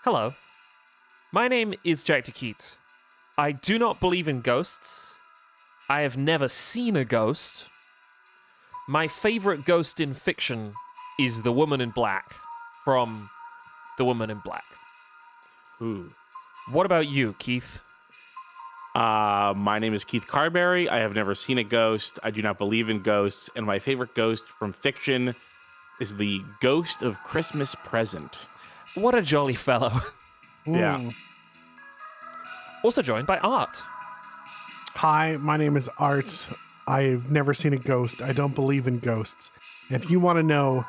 Hello. My name is Jack DeKeat. I do not believe in ghosts. I have never seen a ghost. My favorite ghost in fiction is the Woman in Black from The Woman in Black. Ooh. What about you, Keith? My name is Keith Carberry. I have never seen a ghost. I do not believe in ghosts. And my favorite ghost from fiction is the ghost of Christmas Present. What a jolly fellow. Yeah. Also joined by Art. Hi, my name is Art. I've never seen a ghost. I don't believe in ghosts. If you want to know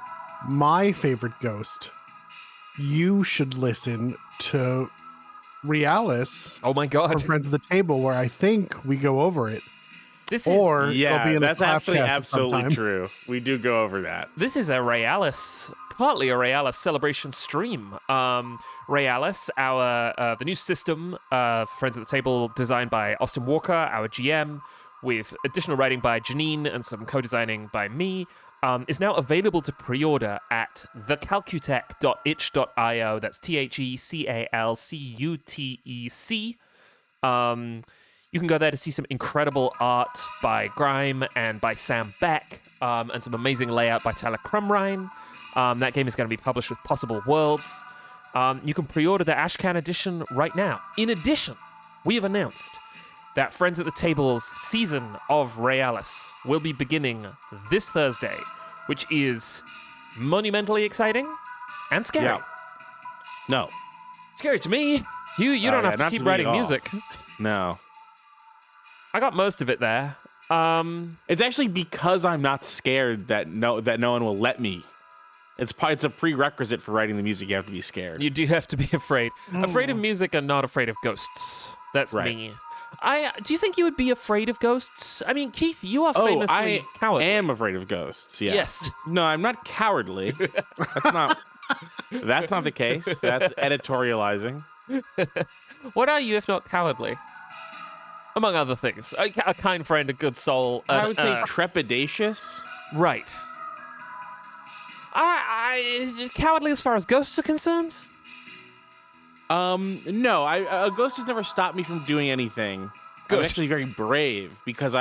my favorite ghost, you should listen to Realis Oh my god. from Friends of the Table, where I think we go over it. This Or is it'll be in that's a actually podcast absolutely sometime. true. We do go over that. this is a Realis, partly a Realis celebration stream. Realis, our the new system, Friends at the Table, designed by Austin Walker, our GM, with additional writing by Janine and some co-designing by me, is now available to pre-order at thecalcutech.itch.io. That's THECALCUTEC. You can go there to see some incredible art by Grime and by Sam Beck, and some amazing layout by Tyler Crumrine. That game is going to be published with Possible Worlds. You can pre-order the Ashcan edition right now. In addition, we have announced that Friends at the Table's season of Realis will be beginning this Thursday, which is monumentally exciting and scary. Yeah. No. Scary to me. You don't have to not keep to me writing at all. music. No. I got most of it there. It's actually because I'm not scared that no one will let me. It's a prerequisite for writing the music. You have to be scared. You do have to be afraid. Afraid of music and not afraid of ghosts. That's Right. me. Do you think you would be afraid of ghosts? I mean, Keith, you are famously I cowardly. am afraid of ghosts. Yeah. Yes. No, I'm not cowardly. That's not the case. That's editorializing. What are you if not cowardly? Among other things. A kind friend, a good soul. I would say trepidatious. Right. Cowardly as far as ghosts are concerned? No, a ghost has never stopped me from doing anything. Good. I'm actually very brave because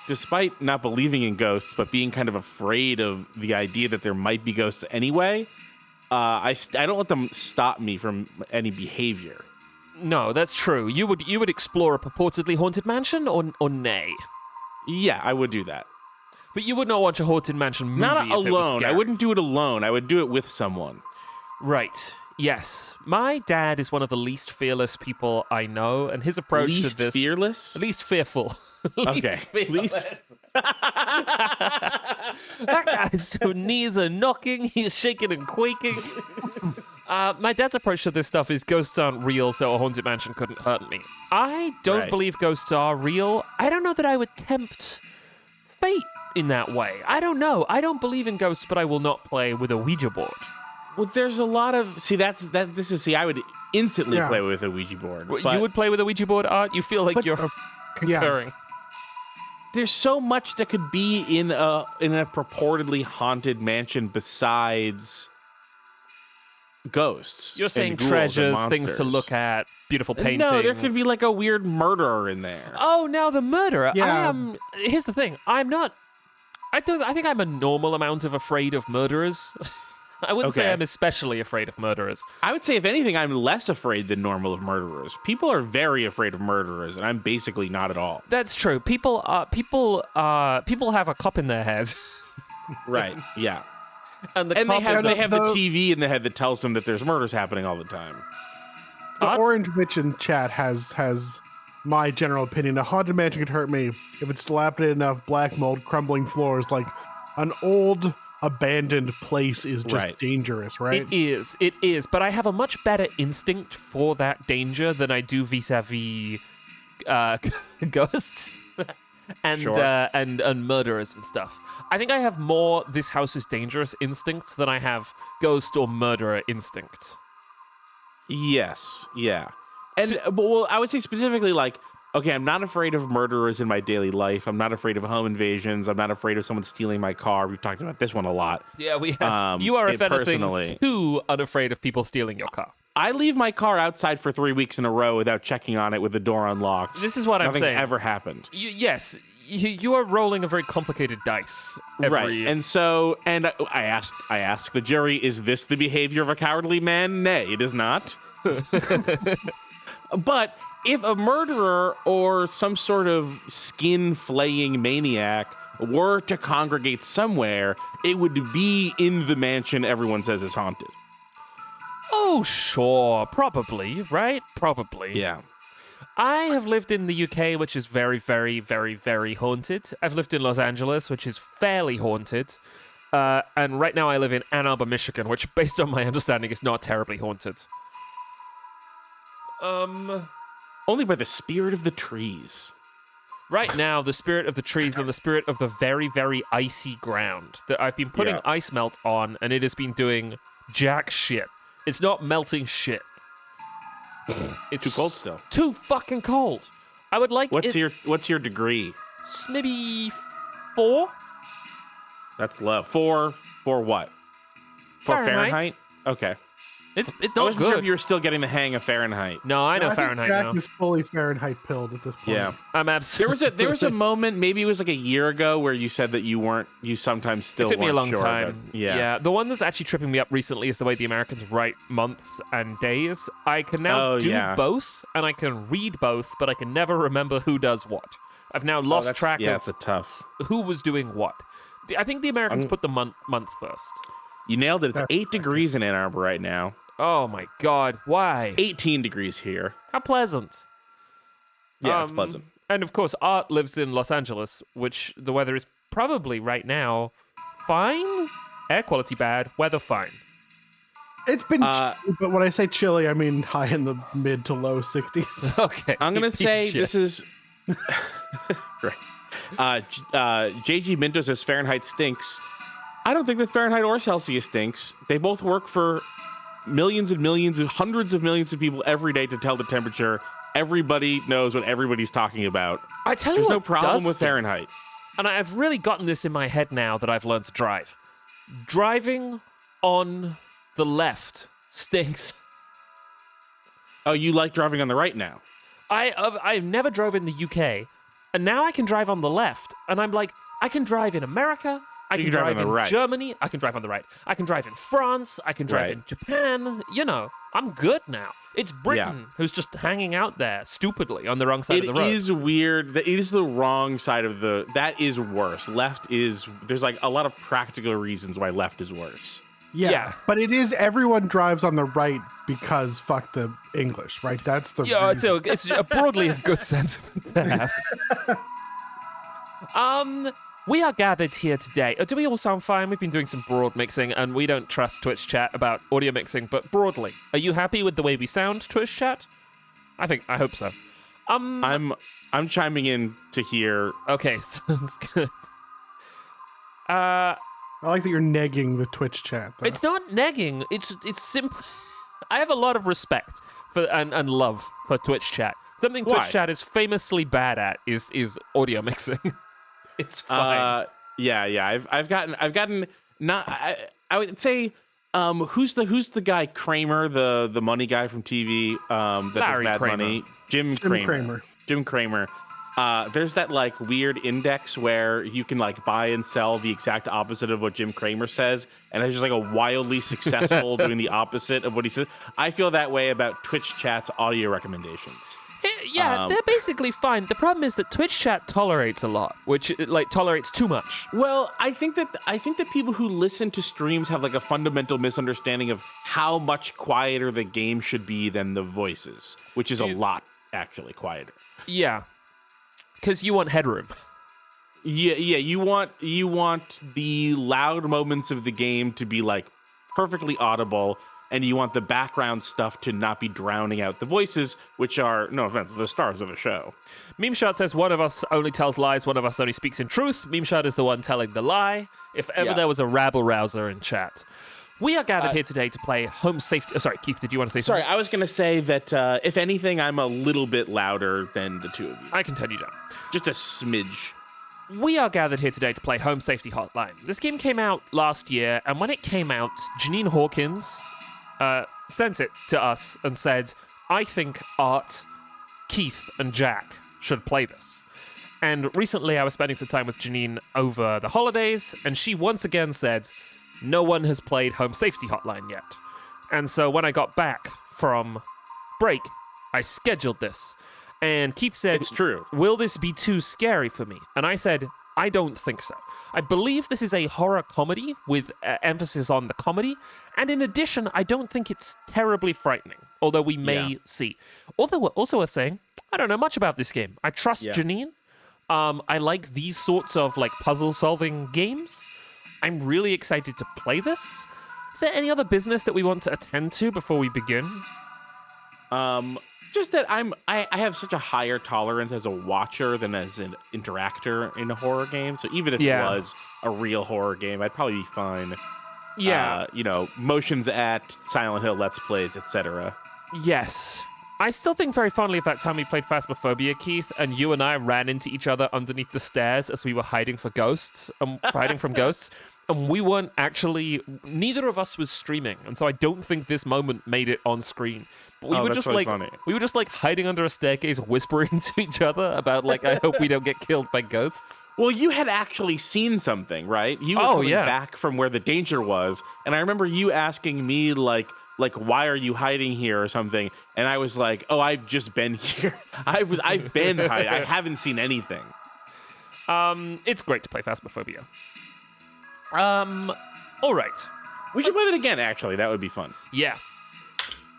despite not believing in ghosts, but being kind of afraid of the idea that there might be ghosts anyway, I don't let them stop me from any behavior. No, that's true. You would explore a purportedly haunted mansion or nay? Yeah, I would do that. But you would not watch a haunted mansion movie Not if it was alone. I scary. wouldn't do it alone. I would do it with someone. Right. Yes. My dad is one of the least fearless people I know, and his approach Least to this... fearless? Least fearful. Okay. Fearless. That guy's knees are knocking, he's shaking and quaking. My dad's approach to this stuff is ghosts aren't real, so a haunted mansion couldn't hurt me. I don't Right. believe ghosts are real. I don't know that I would tempt fate in that way. I don't know. I don't believe in ghosts, but I will not play with a Ouija board. Well, there's a lot of I would instantly Yeah. play with a Ouija board. You but would play with a Ouija board, Art? You feel like you're concurring. there's so much that could be in a purportedly haunted mansion besides ghosts. You're saying and ghouls treasures, and things to monsters. look at, beautiful paintings. No, there could be like a weird murderer in there. Oh, now the murderer. Yeah. Here's the thing. I think I'm a normal amount of afraid of murderers. I wouldn't say Okay. I'm especially afraid of murderers. I would say, if anything, I'm less afraid than normal of murderers. People are very afraid of murderers, and I'm basically not at all. That's true. People have a cop in their heads. Right? Yeah. And the And they cop have is the TV in the head that tells them that there's murders happening all the time. The Art? Orange Witch in chat has my general opinion. A haunted mansion could hurt me if it's dilapidated enough, black mold, crumbling floors. Like an old abandoned place is just Right. dangerous, right? It is, but I have a much better instinct for that danger than I do vis-a-vis ghosts and Sure. and murderers and stuff. I think I have more this house is dangerous instinct than I have ghost or murderer instinct. Yes, yeah. And well, I would say specifically, like, okay, I'm not afraid of murderers in my daily life. I'm not afraid of home invasions. I'm not afraid of someone stealing my car. We've talked about this one a lot. Yeah, we have. You are, if anything, personally. too unafraid of people stealing your car. I leave my car outside for 3 weeks in a row without checking on it with the door unlocked. This is what I'm Nothing's saying. ever happened. Yes, you are rolling a very complicated dice. Right. And so, I asked the jury, is this the behavior of a cowardly man? Nay, it is not. But if a murderer or some sort of skin-flaying maniac were to congregate somewhere, it would be in the mansion everyone says is haunted. Oh, sure. Probably, right? Probably. Yeah. I have lived in the UK, which is very, very, very, very haunted. I've lived in Los Angeles, which is fairly haunted. And right now I live in Ann Arbor, Michigan, which, based on my understanding, is not terribly haunted. Only by the spirit of the trees. Right now, the spirit of the trees and the spirit of the very, very icy ground that I've been putting ice melt on, and it has been doing jack shit. It's not melting shit. It's Too cold still. Too fucking cold. I would like What's your degree? Maybe 4? That's low. For what? For Fahrenheit? Okay. It's I not wasn't sure good. if you were still getting the hang of Fahrenheit. No, I know I think Fahrenheit Jack now. is fully Fahrenheit pilled at this point. Yeah. I'm absolutely. There was a moment, maybe it was like a year ago, where you said that you sometimes still It took me a weren't long sure, time. but yeah. The one that's actually tripping me up recently is the way the Americans write months and days. I can now Oh, do yeah. both, and I can read both, but I can never remember who does what. I've now lost track Yeah, of it's a tough. who was doing what. I think the Americans put the month first. You nailed it. It's That's 8 degrees in Ann Arbor right now. Oh my God! Why? 18 degrees here. How pleasant. Yeah, it's pleasant. And of course, Art lives in Los Angeles, which the weather is probably right now fine. Air quality bad, weather fine. It's been chilly, but when I say chilly, I mean high in the mid to low 60s. Okay. I'm gonna piece of say shit. this is great. JG Minto says Fahrenheit stinks. I don't think that Fahrenheit or Celsius stinks. They both work for millions and millions and hundreds of millions of people every day to tell the temperature. Everybody knows what everybody's talking about. I tell you There's what no problem does with stink. Fahrenheit. And I've really gotten this in my head now that I've learned to drive. Driving on the left stinks. Oh, you like driving on the right now? I've never drove in the UK, and now I can drive on the left. And I'm like, I can drive in America. I You can can drive drive on in the right. Germany. I can drive on the right. I can drive in France. I can drive Right. in Japan. You know, I'm good now. It's Britain who's just hanging out there stupidly on the wrong side It of the road. is weird. It is the wrong side of the. That is worse. Left is. There's like a lot of practical reasons why left is worse. Yeah. But it is everyone drives on the right because fuck the English, right? That's the Yeah, reason. it's broadly a good sentiment to have. We are gathered here today. Do we all sound fine? We've been doing some broad mixing, and we don't trust Twitch chat about audio mixing, but broadly, are you happy with the way we sound, Twitch chat? I hope so. I'm chiming in to hear. Okay, sounds good. I like that you're negging the Twitch chat. Though. It's not negging. It's simply. I have a lot of respect for and love for Twitch chat. Something Why? Twitch chat is famously bad at is audio mixing. It's fine. I've gotten not. I would say. Who's the guy Kramer, the money guy from TV? That Larry does Mad Kramer. Money. Jim Kramer. Jim Kramer. There's that like weird index where you can like buy and sell the exact opposite of what Jim Kramer says, and it's just like a wildly successful doing the opposite of what he says. I feel that way about Twitch chat's audio recommendations. Yeah, they're basically fine. The problem is that Twitch chat tolerates a lot, which like tolerates too much. Well, I think that people who listen to streams have like a fundamental misunderstanding of how much quieter the game should be than the voices, which is a lot actually quieter. Yeah, because you want headroom. Yeah, you want the loud moments of the game to be like perfectly audible, and you want the background stuff to not be drowning out the voices, which are, no offense, the stars of the show. Meme Shot says one of us only tells lies, one of us only speaks in truth. Meme Shot is the one telling the lie. If ever there was a rabble rouser in chat. We are gathered here today to play Home Safety. Sorry, Keith, did you want to say something? Sorry, I was going to say that if anything, I'm a little bit louder than the two of you. I can turn you down. Just a smidge. We are gathered here today to play Home Safety Hotline. This game came out last year, and when it came out, Janine Hawkins sent it to us and said, I think Art, Keith, and Jack should play this. And recently I was spending some time with Janine over the holidays, and she once again said, no one has played Home Safety Hotline yet. And so when I got back from break, I scheduled this. And Keith said, It's true. will this be too scary for me? And I said, I don't think so. I believe this is a horror comedy with emphasis on the comedy. And in addition, I don't think it's terribly frightening, although we may see. Although we're also saying, I don't know much about this game. I trust Janine. I like these sorts of like puzzle-solving games. I'm really excited to play this. Is there any other business that we want to attend to before we begin? Just that I have such a higher tolerance as a watcher than as an interactor in a horror game. So even if it was a real horror game, I'd probably be fine. Yeah. Motions at Silent Hill Let's Plays, etc. Yes. I still think very fondly of that time we played Phasmophobia, Keith, and you and I ran into each other underneath the stairs as we were hiding from ghosts, and we weren't actually, neither of us was streaming, and so I don't think this moment made it on screen. But we were just really like, funny. we were just like hiding under a staircase, whispering to each other about like, I hope we don't get killed by ghosts. Well, you had actually seen something, right? You were coming back from where the danger was, and I remember you asking me like, why are you hiding here or something? And I was like, oh, I've just been here. I've been hiding. I haven't seen anything. It's great to play Phasmophobia. All right. We should play it again, actually. That would be fun. Yeah.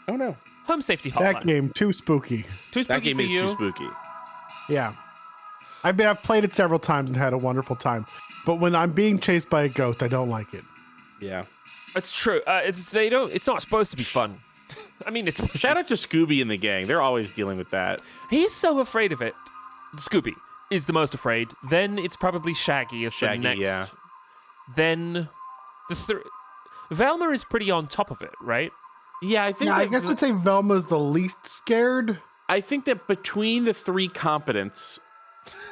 Oh, no. Home Safety Hotline. That game, too spooky. Too spooky That game for is you? too spooky. Yeah. I've played it several times and had a wonderful time. But when I'm being chased by a ghost, I don't like it. Yeah. It's true. It's not supposed to be fun. I mean, it's Shout out to Scooby and the gang. They're always dealing with that. He's so afraid of it. Scooby is the most afraid. Then it's probably Shaggy as the next. Yeah. Then Velma is pretty on top of it, right? Yeah, I think. Yeah, I guess I'd say Velma's the least scared. I think that between the three competents,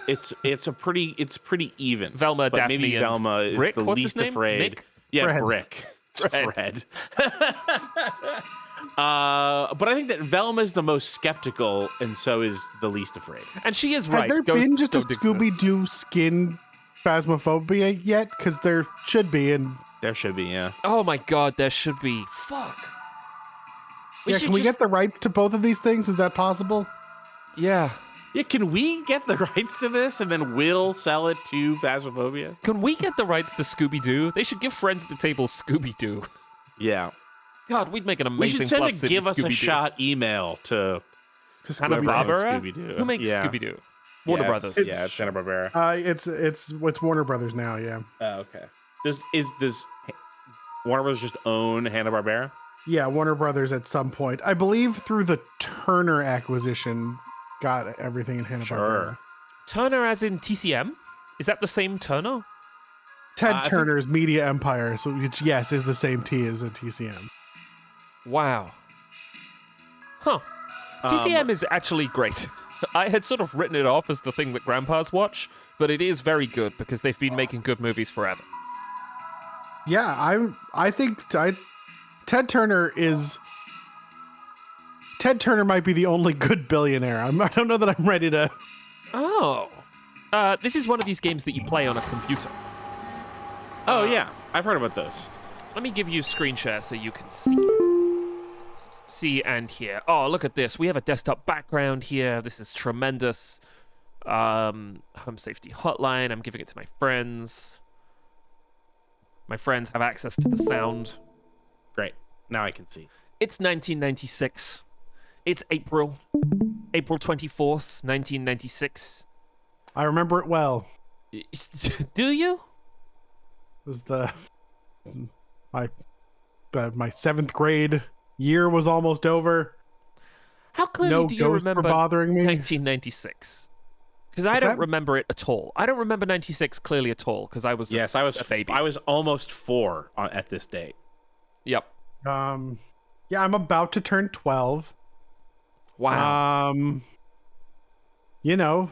it's pretty even. Velma, but Daphne, maybe and Velma is Rick? the What's least his name? afraid. Nick? Yeah, Fred. Brick. Fred. Fred. But I think that Velma's the most skeptical, and so is the least afraid. And she is Has right. there Ghosts been just a don't exist. Scooby-Doo skin Phasmophobia yet? Because there should be. And There should be, yeah. Oh my god, there should be. Fuck. can we get the rights to both of these things? Is that possible? Yeah. Yeah, can we get the rights to this and then we'll sell it to Phasmophobia? Can we get the rights to Scooby-Doo? They should give Friends at the Table Scooby-Doo. Yeah. God, we'd make an We amazing should send Bluff a City give us a Scooby-Doo. shot email to whoever owns Hanna-Barbera? Scooby-Doo. Who makes Yeah. Scooby-Doo? Warner Yeah, Brothers. Yeah, it's Hanna-Barbera. It's with Warner Brothers now. Yeah. Oh, okay. Does Warner Brothers just own Hanna-Barbera? Yeah, Warner Brothers at some point, I believe, through the Turner acquisition, got everything in Hanna-Barbera. Sure. Turner as in TCM? Is that the same Turner? Ted I think- Turner's Media Empire, so which yes is the same T as a TCM. Wow. Huh. TCM is actually great. I had sort of written it off as the thing that grandpas watch, but it is very good because they've been making good movies forever. Yeah, I think Ted Turner might be the only good billionaire. I don't know that I'm ready to. Oh. This is one of these games that you play on a computer. Oh, yeah. I've heard about those. Let me give you screen share so you can see. See and hear. Oh, look at this. We have a desktop background here. This is tremendous. Home Safety Hotline. I'm giving it to my friends. My friends have access to the sound. Great. Now I can see. It's 1996. It's April 24th, 1996. I remember it well. Do you? It was my seventh grade year was almost over. How clearly No do you ghosts were remember bothering me. 1996? Because I What's don't that? remember it at all. I don't remember 96 clearly at all because I was Yes, I was a baby. I was almost 4 at this date. Yep. Yeah, I'm about to turn 12. Wow. You know,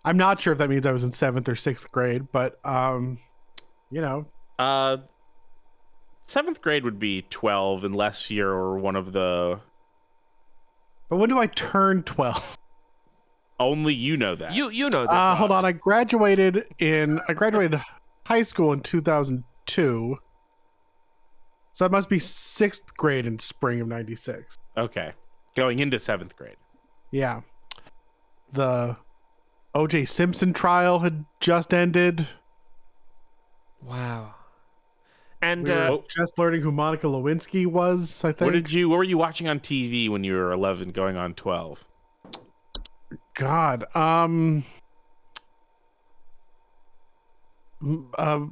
I'm not sure if that means I was in 7th or 6th grade, but you know, 7th grade would be 12 unless you're one of the... But when do I turn 12? Only you know that. You know this. Hold Oz. on. I graduated high school in 2002. So that must be 6th grade in spring of 96. Okay. Going into 7th grade. Yeah. The O.J. Simpson trial had just ended. Wow. And We were just learning who Monica Lewinsky was, I think. What were you watching on TV when you were 11 going on 12? God.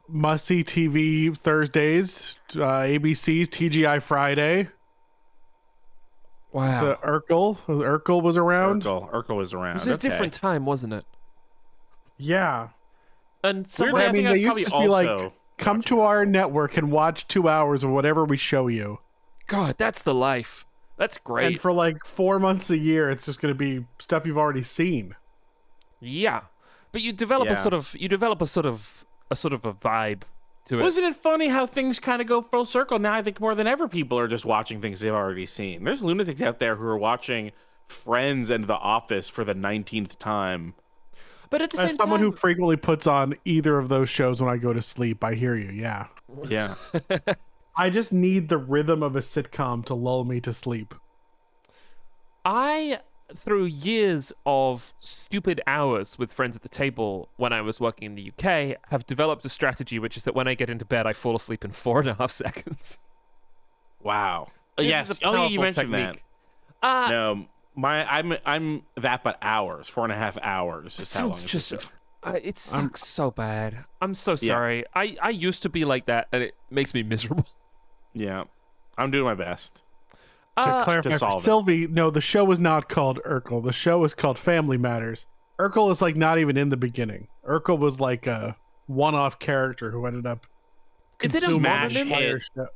Must-see TV Thursdays, ABC's TGI Friday. wow. The Urkel was around. Urkel was around. It was a different time, wasn't it? Yeah. And Weirdly, somewhere, I think they I was used probably to just be like, also come to our network and watch 2 hours of whatever we show you. God, that's the life. That's great. And for like 4 months a year, it's just going to be stuff you've already seen. Yeah, but you develop Yeah. a sort of a vibe to it. Wasn't it funny how things kind of go full circle? Now I think more than ever people are just watching things they've already seen. There's lunatics out there who are watching Friends and The Office for the 19th time. But at the As same someone time, who frequently puts on either of those shows when I go to sleep, I hear you, yeah. Yeah. I just need the rhythm of a sitcom to lull me to sleep. through years of stupid hours with friends at the table when I was working in the UK, have developed a strategy, which is that when I get into bed, I fall asleep in 4.5 seconds. Wow. This Yes. is a Oh, yeah, you powerful mentioned technique. Uh, that. No, I'm that, but hours, 4.5 hours. It Is how long sounds it's just. just- It sucks so bad. I'm so sorry. I used to be like that, and it makes me miserable. Yeah. I'm doing my best. To clarify for solve it. Sylvie, no, the show was not called Urkel. The show was called Family Matters. Urkel is like not even in the beginning. Urkel was like a one-off character who ended up. Is it a consuming Smash the mononym? entire hit. show.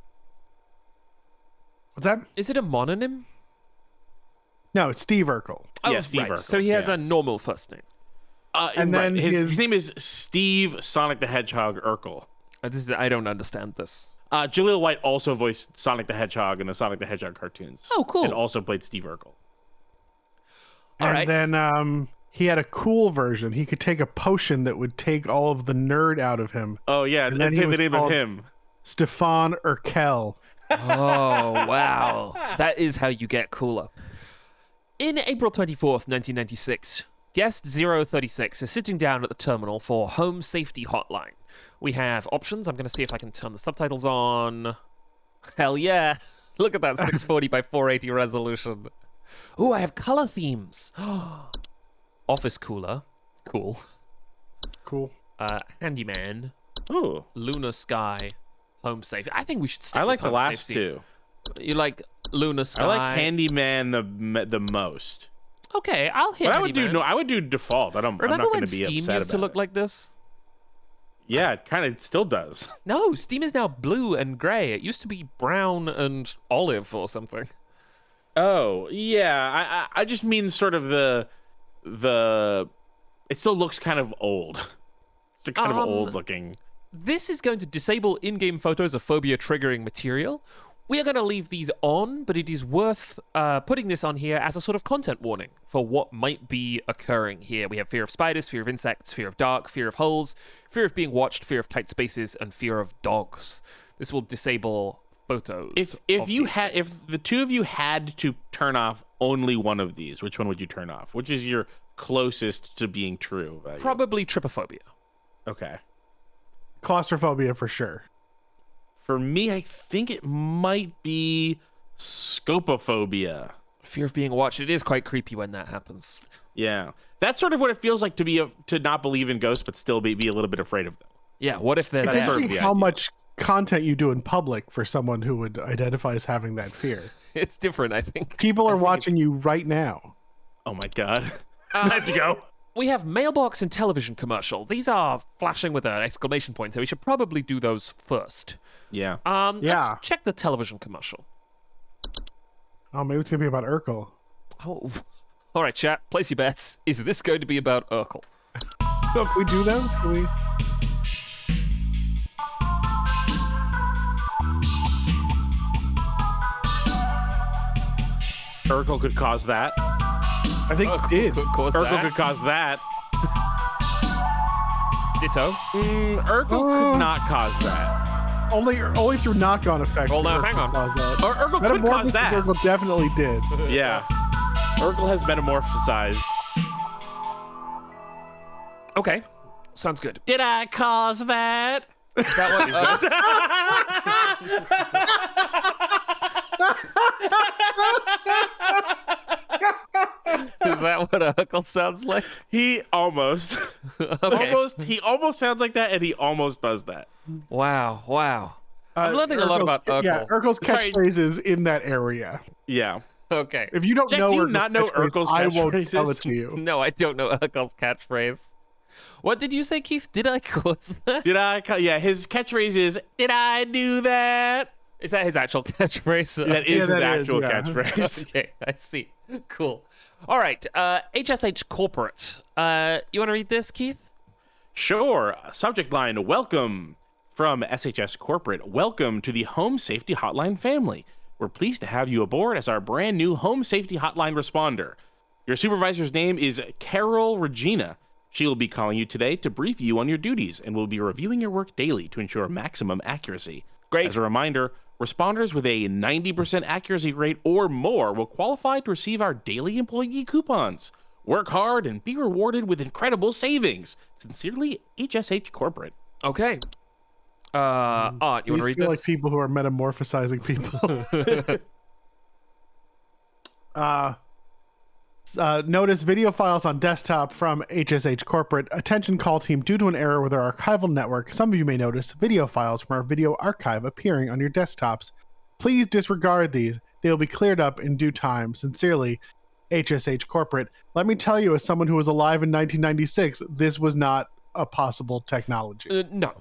What's that? Is it a mononym? No, it's Steve Urkel. Yeah, Steve right. Urkel, So he has yeah. a normal first name. And then his name is Steve Sonic the Hedgehog Urkel. I don't understand this. Jaleel White also voiced Sonic the Hedgehog in the Sonic the Hedgehog cartoons. Oh, cool. And also played Steve Urkel. All And right. then he had a cool version. He could take a potion that would take all of the nerd out of him. Oh yeah, And and then he say the was name of called him. Stefan Urkel. Oh, wow. That is how you get cooler. In April 24th, 1996, guest 036 is sitting down at the terminal for Home Safety Hotline. We have options. I'm going to see if I can turn the subtitles on. Hell yeah. Look at that 640 by 480 resolution. Ooh, I have color themes. Office cooler. Cool. Cool. Handyman. Ooh, Lunar Sky. Home Safety. I think we should stick I like with the Home last Safety. two. You like Lunar Sky? I like Handyman the most. Okay, I'll hit But I would do Handyman. I would do default. I'm Remember not when going to be Steam upset used to about look it. like this? Yeah, it kind of still does. No, Steam is now blue and gray. It used to be brown and olive or something. Oh yeah, I just mean sort of the it still looks kind of old. It's a kind of old looking. This is going to disable in-game photos of phobia triggering material. We are going to leave these on, but it is worth putting this on here as a sort of content warning for what might be occurring here. We have fear of spiders, fear of insects, fear of dark, fear of holes, fear of being watched, fear of tight spaces, and fear of dogs. This will disable photos. If of you these had things. if the two of you had to turn off only one of these, which one would you turn off? Which is your closest to being true? About you? Probably trypophobia. Okay. Claustrophobia for sure. For me, I think it might be scopophobia. Fear of being watched. It is quite creepy when that happens. Yeah, that's sort of what it feels like to not believe in ghosts, but still be a little bit afraid of them. Yeah, what if they're That's there? sort of Interesting the how idea. much content you do in public for someone who would identify as having that fear. It's different, I think. People are watching you right now. Oh my god, I have to go. We have mailbox and television commercial. These are flashing with an exclamation point, so we should probably do those first. Yeah. Yeah. Let's check the television commercial. Oh, maybe it's gonna be about Urkel. Oh, all right, chat. Place your bets. Is this going to be about Urkel? Look, we do those. Can we? Urkel could cause that. I think it did. Could cause Urkel that. could cause that. Ditto. Urkel could not cause that. Only through knock-on effects. Well, did now, Urkel hang on. cause that. Or Urkel could cause Metamorphosis that. Urkel definitely did. Yeah. Urkel has metamorphosized. Okay. Sounds good. Did I cause that? Is that what Is that what Urkel sounds like? He almost. Okay. He almost sounds like that, and he almost does that. Wow. I'm learning a lot about Urkel. Yeah, Urkel's Sorry. catchphrases in that area. Yeah. Okay. If you don't Jack, know do you Urkel's not know catchphrase, Urkel's I won't catchphrases? tell it to you. No, I don't know Urkel's catchphrase. What did you say, Keith? Did I cause that? Yeah, his catchphrase is, did I do that? Is that his actual catchphrase? That is his that is, actual yeah. catchphrase. Okay, I see. Cool. All right. HSH Corporate. You want to read this, Keith? Sure. Subject line, welcome. From SHS Corporate, welcome to the Home Safety Hotline family. We're pleased to have you aboard as our brand new Home Safety Hotline responder. Your supervisor's name is Carol Regina. She will be calling you today to brief you on your duties and will be reviewing your work daily to ensure maximum accuracy. Great. As a reminder, responders with a 90% accuracy rate or more will qualify to receive our daily employee coupons. Work hard and be rewarded with incredible savings. Sincerely, HSH Corporate. Okay. Art, you want to read feel this? like people who are metamorphosizing people. Notice video files on desktop from HSH Corporate. Attention call team, due to an error with our archival network, some of you may notice video files from our video archive appearing on your desktops. Please disregard these. They will be cleared up in due time. Sincerely, HSH Corporate. Let me tell you, as someone who was alive in 1996, this was not a possible technology. No.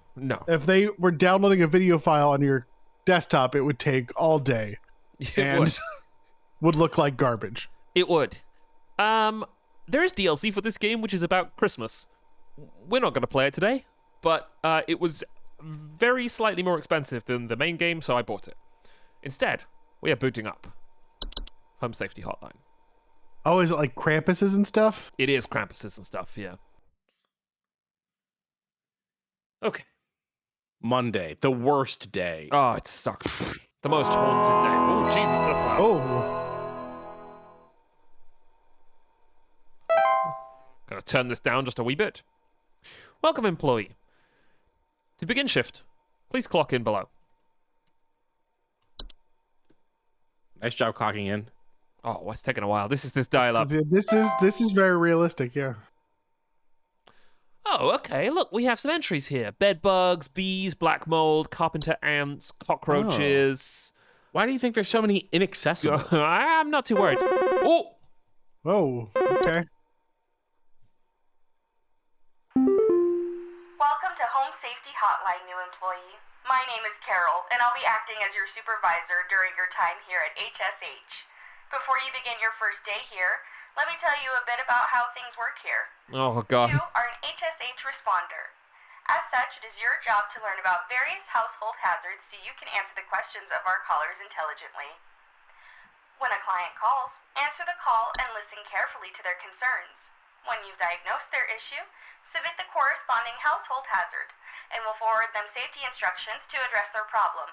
If they were downloading a video file on your desktop, it would take all day It and would look like garbage. It would. There is DLC for this game, which is about Christmas. We're not going to play it today, but it was very slightly more expensive than the main game, so I bought it. Instead, we are booting up Home Safety Hotline. Oh, is it like Krampuses and stuff? It is Krampuses and stuff, yeah. Okay. Monday, the worst day. Oh, it sucks. The most haunted day. Oh, Jesus, that's loud. Oh, Gotta turn this down just a wee bit. Welcome, employee. To begin shift, please clock in below. Nice job clocking in. Oh, it's taking a while. This dial-up. this is very realistic. Yeah. Oh, okay. Look, we have some entries here. Bed bugs, bees, black mold, carpenter ants, cockroaches. Why do you think there's so many inaccessible? I'm not too worried. Oh! Oh, okay. Welcome to Home Safety Hotline, new employee. My name is Carol, and I'll be acting as your supervisor during your time here at HSH. Before you begin your first day here, let me tell you a bit about how things work here. Oh, God. You are an HSH responder. As such, it is your job to learn about various household hazards so you can answer the questions of our callers intelligently. When a client calls, answer the call and listen carefully to their concerns. When you've diagnosed their issue, submit the corresponding household hazard, and we'll forward them safety instructions to address their problem.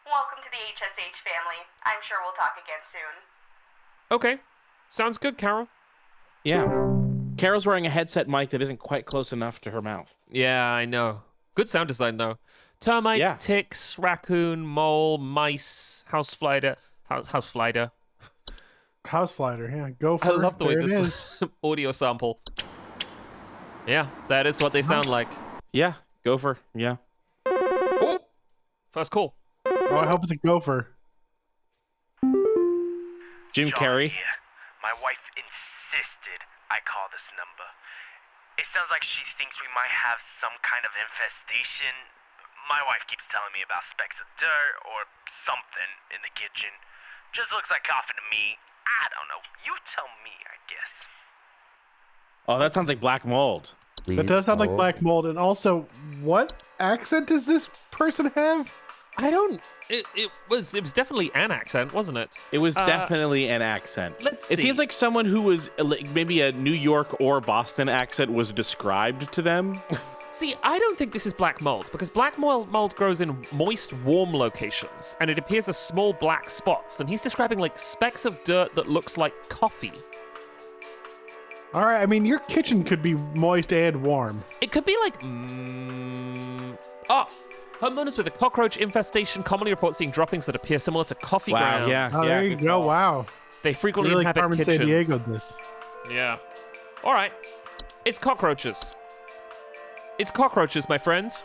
Welcome to the HSH family. I'm sure we'll talk again soon. Okay. Sounds good, Carol. Yeah. Carol's wearing a headset mic that isn't quite close enough to her mouth. Yeah, I know. Good sound design, though. Termites, Yeah. ticks, raccoon, mole, mice, housefly. Houseflider, yeah. Go for I love the way there it is. this audio sample. Yeah, that is what they sound like. Yeah, gopher. Yeah. Oh! First call. Oh, I hope it's a gopher. Jim John Carrey. here. My wife insisted I call this number. It sounds like she thinks we might have some kind of infestation. My wife keeps telling me about specks of dirt or something in the kitchen. Just looks like coughing to me. I don't know. You tell me, I guess. Oh, that sounds like black mold. That does sound like black mold. And also, what accent does this person have? I don't. It was definitely an accent, wasn't it? It was definitely an accent. Let's It see. seems like someone who was maybe a New York or Boston accent was described to them. See, I don't think this is black mold, because black mold grows in moist, warm locations, and it appears as small black spots, and he's describing like specks of dirt that looks like coffee. All right, I mean, your kitchen could be moist and warm. It could be like, homeowners with a cockroach infestation commonly report seeing droppings that appear similar to coffee Wow, grounds. yeah. Oh, there you good go. call. Wow. They frequently Really inhabit Carmen kitchens. San Diego this. Yeah. All right. It's cockroaches. It's cockroaches, my friends.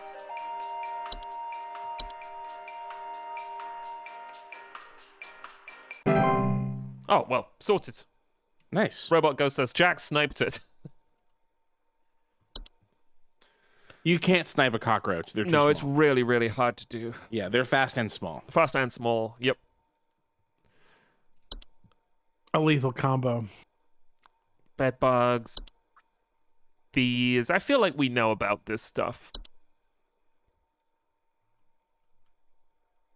Oh, well, sorted. Nice. Robot Ghost says Jack sniped it. You can't snipe a cockroach. They're too No, small. it's really, really hard to do. Yeah, they're fast and small. Fast and small. Yep. A lethal combo. Bed bugs. Bees. I feel like we know about this stuff.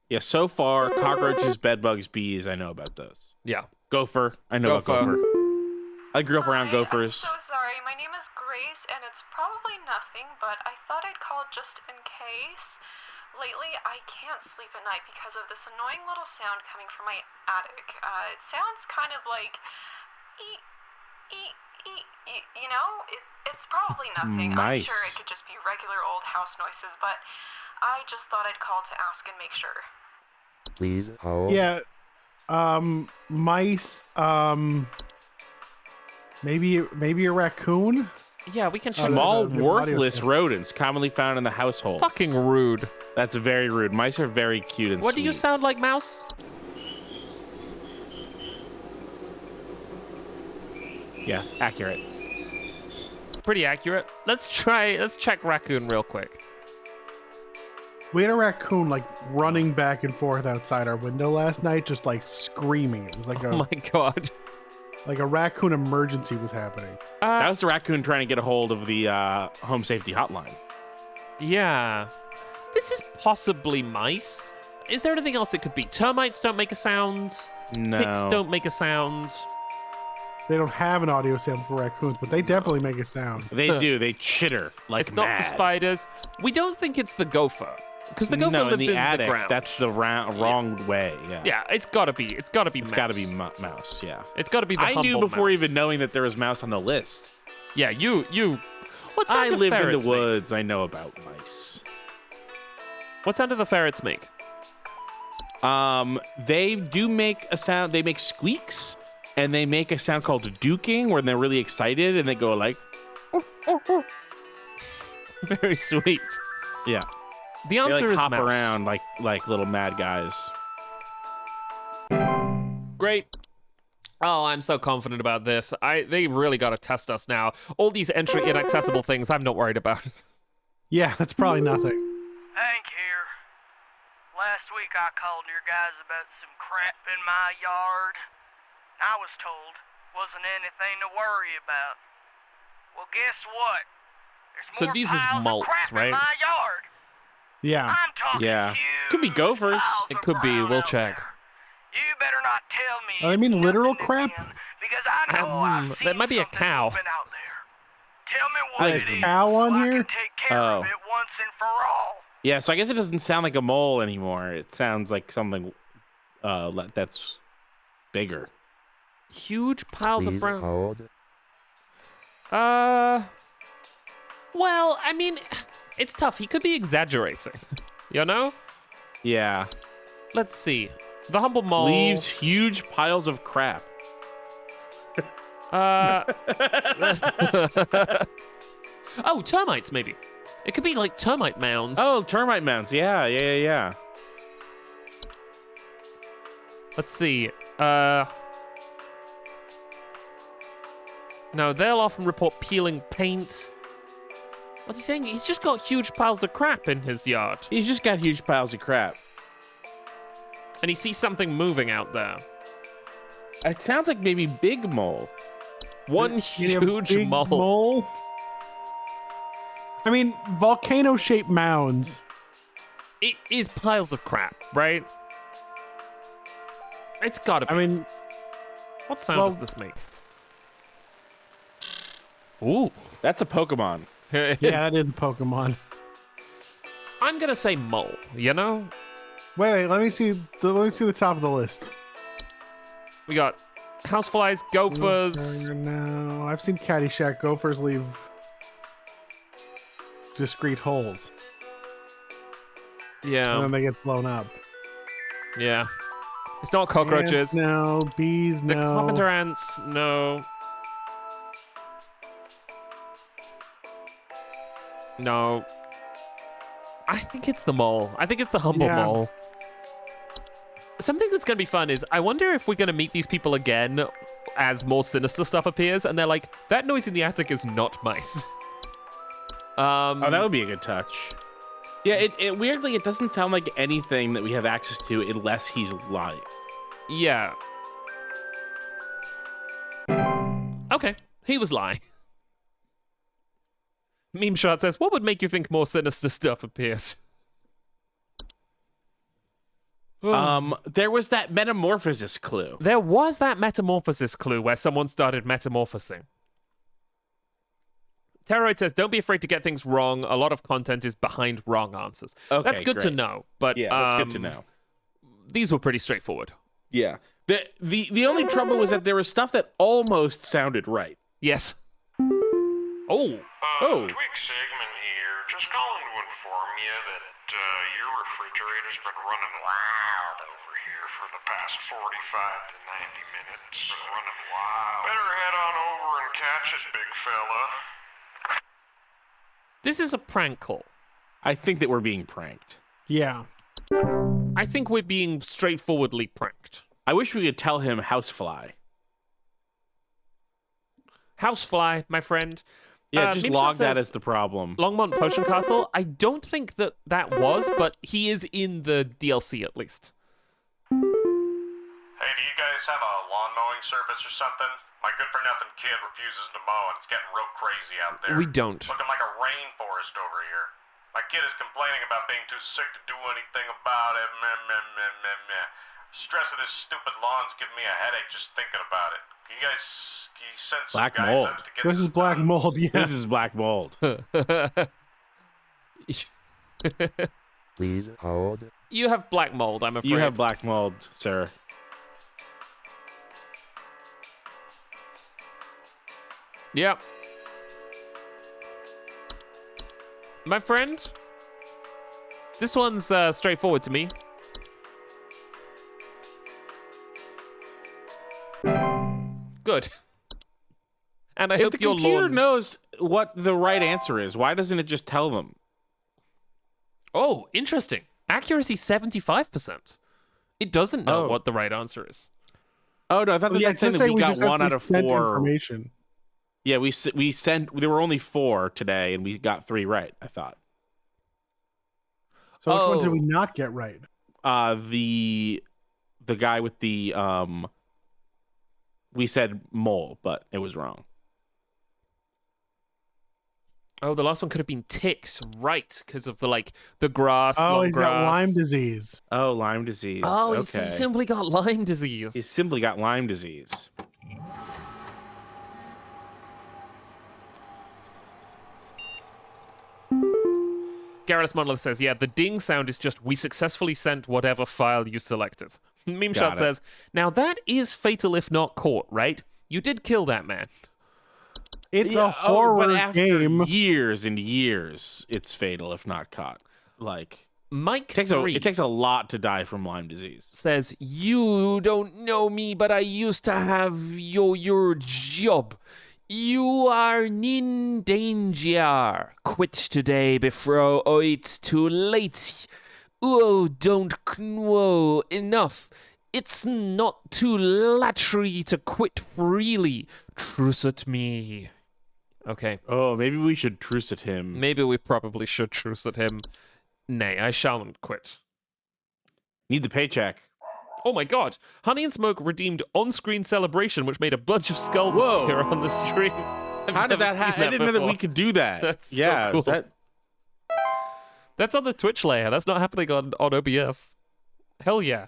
Yeah, so far, cockroaches, bedbugs, bees, I know about those. Yeah. Gopher, I know about Gopher. gopher. I grew up around Hi, gophers. I'm so sorry. My name is Grace, and it's probably nothing, but I thought I'd call just in case. Lately, I can't sleep at night because of this annoying little sound coming from my attic. It sounds kind of like, you know? It's probably nothing. I'm Nice. sure it could just be regular old house noises, but I just thought I'd call to ask and make sure. Please hold. Yeah. Mice. Maybe a raccoon. Yeah, we can Oh, check Small, that's a- worthless rodents commonly found in the household. Fucking rude. That's very rude. Mice are very cute and What sweet. do you sound like, Mouse? Yeah, accurate. Pretty accurate. Let's check raccoon real quick. We had a raccoon like running back and forth outside our window last night, just like screaming. It was like Oh my god. like a raccoon emergency was happening. That was the raccoon trying to get a hold of the home safety hotline. Yeah. This is possibly mice. Is there anything else it could be? Termites don't make a sound. No. Ticks don't make a sound. They don't have an audio sample for raccoons, but they definitely make a sound. They do. They chitter like It's not the mad. spiders. We don't think it's the gopher. Because the gopher No, in lives the in attic. the ground. That's the wrong way. Yeah. Yeah, it's gotta be. It's gotta be It's mouse. got to be mouse. Yeah. It's gotta be the I knew humble before mouse. even knowing that there was mouse on the list. Yeah, you. What sound I do lived in ferrets the make? woods. I know about mice. What sound do the ferrets make? They do make a sound. They make squeaks, and they make a sound called duking, where they're really excited and they go like, Very sweet. yeah. The They answer like is hop mouse. around like little mad guys. Great. Oh, I'm so confident about this. They really got to test us now. All these entry inaccessible things, I'm not worried about. Yeah, that's probably nothing. Hank here. Last week I called your guys about some crap in my yard. I was told wasn't anything to worry about. Well, guess what? There's So more these is piles of mults, crap right? in my yard. Yeah. I'm talking Yeah. huge Could be gophers. piles It of could be. brown We'll out check. there. You better not tell me. Oh, they mean it's literal nothing crap? again, because I know I've that seen might be a something cow. moving out there. Tell me what There's it a is, cow on so I here? can take care of Oh. it once and for all. Yeah, so I guess it doesn't sound like a mole anymore. It sounds like something that's bigger. Huge piles of Please brown. hold. Well, I mean, it's tough. He could be exaggerating. You know? Yeah. Let's see. The humble mole. Leaves huge piles of crap. Oh, termites, maybe. It could be like termite mounds. Oh, termite mounds. Yeah. Let's see. No, they'll often report peeling paint. What's he saying? He's just got huge piles of crap in his yard. He's just got huge piles of crap. And he sees something moving out there. It sounds like maybe big mole. One Maybe a huge big mole. I mean, volcano-shaped mounds it is piles of crap, right? It's gotta be. I mean, What sound well- does this make? Ooh. That's a Pokemon. It yeah, is. it is a Pokemon. I'm gonna say mole, you know? Wait, let me see the top of the list. We got houseflies, gophers. No, I've seen Caddyshack. Gophers leave discreet holes, and Yeah, then they get blown up. yeah. It's not cockroaches. Ants, no. Bees, The no. carpenter ants, no. No. I think it's the mole. I think it's the humble Yeah. mole. Something that's going to be fun is I wonder if we're going to meet these people again as more sinister stuff appears, and they're like, that noise in the attic is not mice. Oh, that would be a good touch. Yeah, it weirdly, it doesn't sound like anything that we have access to unless he's lying. Yeah. Okay, he was lying. Meme Shot says, what would make you think more sinister stuff appears? There was that metamorphosis clue. There was that metamorphosis clue where someone started metamorphosing. Terroid says, don't be afraid to get things wrong. A lot of content is behind wrong answers. Okay, That's good to great. know, but Yeah, that's good to know. These were pretty straightforward. Yeah. The only trouble was that there was stuff that almost sounded right. Yes. Oh, Oh. Quick segment here. Just calling to inform you that your refrigerator's been running wild over here for the past 45 to 90 minutes. Been running wild. Better head on over and catch it, big fella. this is a prank call. I think that we're being pranked. Yeah. I think we're being straightforwardly pranked. I wish we could tell him housefly. Housefly, my friend. Yeah, just Meme Shot log that says, as the problem. Longmont Potion Castle. I don't think that was, but he is in the DLC at least. Hey, do you guys have a lawn mowing service or something? My good-for-nothing kid refuses to mow, and it's getting real crazy out there. We don't. Looking like a rainforest over here. My kid is complaining about being too sick to do anything about it. Meh, meh, meh, meh, meh. Stress of this stupid lawn's giving me a headache just thinking about it. Can you send some Black guys mold. up to get This is black done? mold. Yeah. This is black mold. Please hold. You have black mold, I'm afraid. You have black mold, sir. Yep. My friend, this one's straightforward to me. Good. And I If hope the your computer lawn... knows what the right answer is, why doesn't it just tell them? Oh, interesting. Accuracy 75%. It doesn't know Oh. what the right answer is. Oh no, I thought that Yeah, that's saying just that say we got just have one to out of send 4. information. Yeah, we sent. There were only 4 today, and we got 3 right. I thought. So which one did Oh. we not get right? The guy with the we said mole, but it was wrong. Oh, the last one could have been ticks, right? Because of the grass, Oh, long he's grass. got Lyme disease. Oh, Lyme disease. Oh, okay. he's simply got Lyme disease. He's simply got Lyme disease. Garrus Monolith says, yeah, the ding sound is just, we successfully sent whatever file you selected. Meme Got Shot it. says, now that is fatal if not caught, right? You did kill that man. It's Yeah, a horror but after game. years and years, it's fatal if not caught. Like Mike it takes a lot to die from Lyme disease. says, you don't know me, but I used to have your job. You are in danger. Quit today before it's too late. Oh, don't whoa, enough. It's not too lattery to quit freely. Truce at me. Okay, Oh, maybe we should truce at him. maybe we probably should truce at him. Nay, I shan't quit. Need the paycheck. Oh my god! Honey and Smoke redeemed on-screen celebration, which made a bunch of skulls Whoa. appear on the screen. I've How did never that seen happen? I didn't know that we before. could do that. That's so yeah, cool. That's on the Twitch layer. That's not happening on OBS. Hell yeah.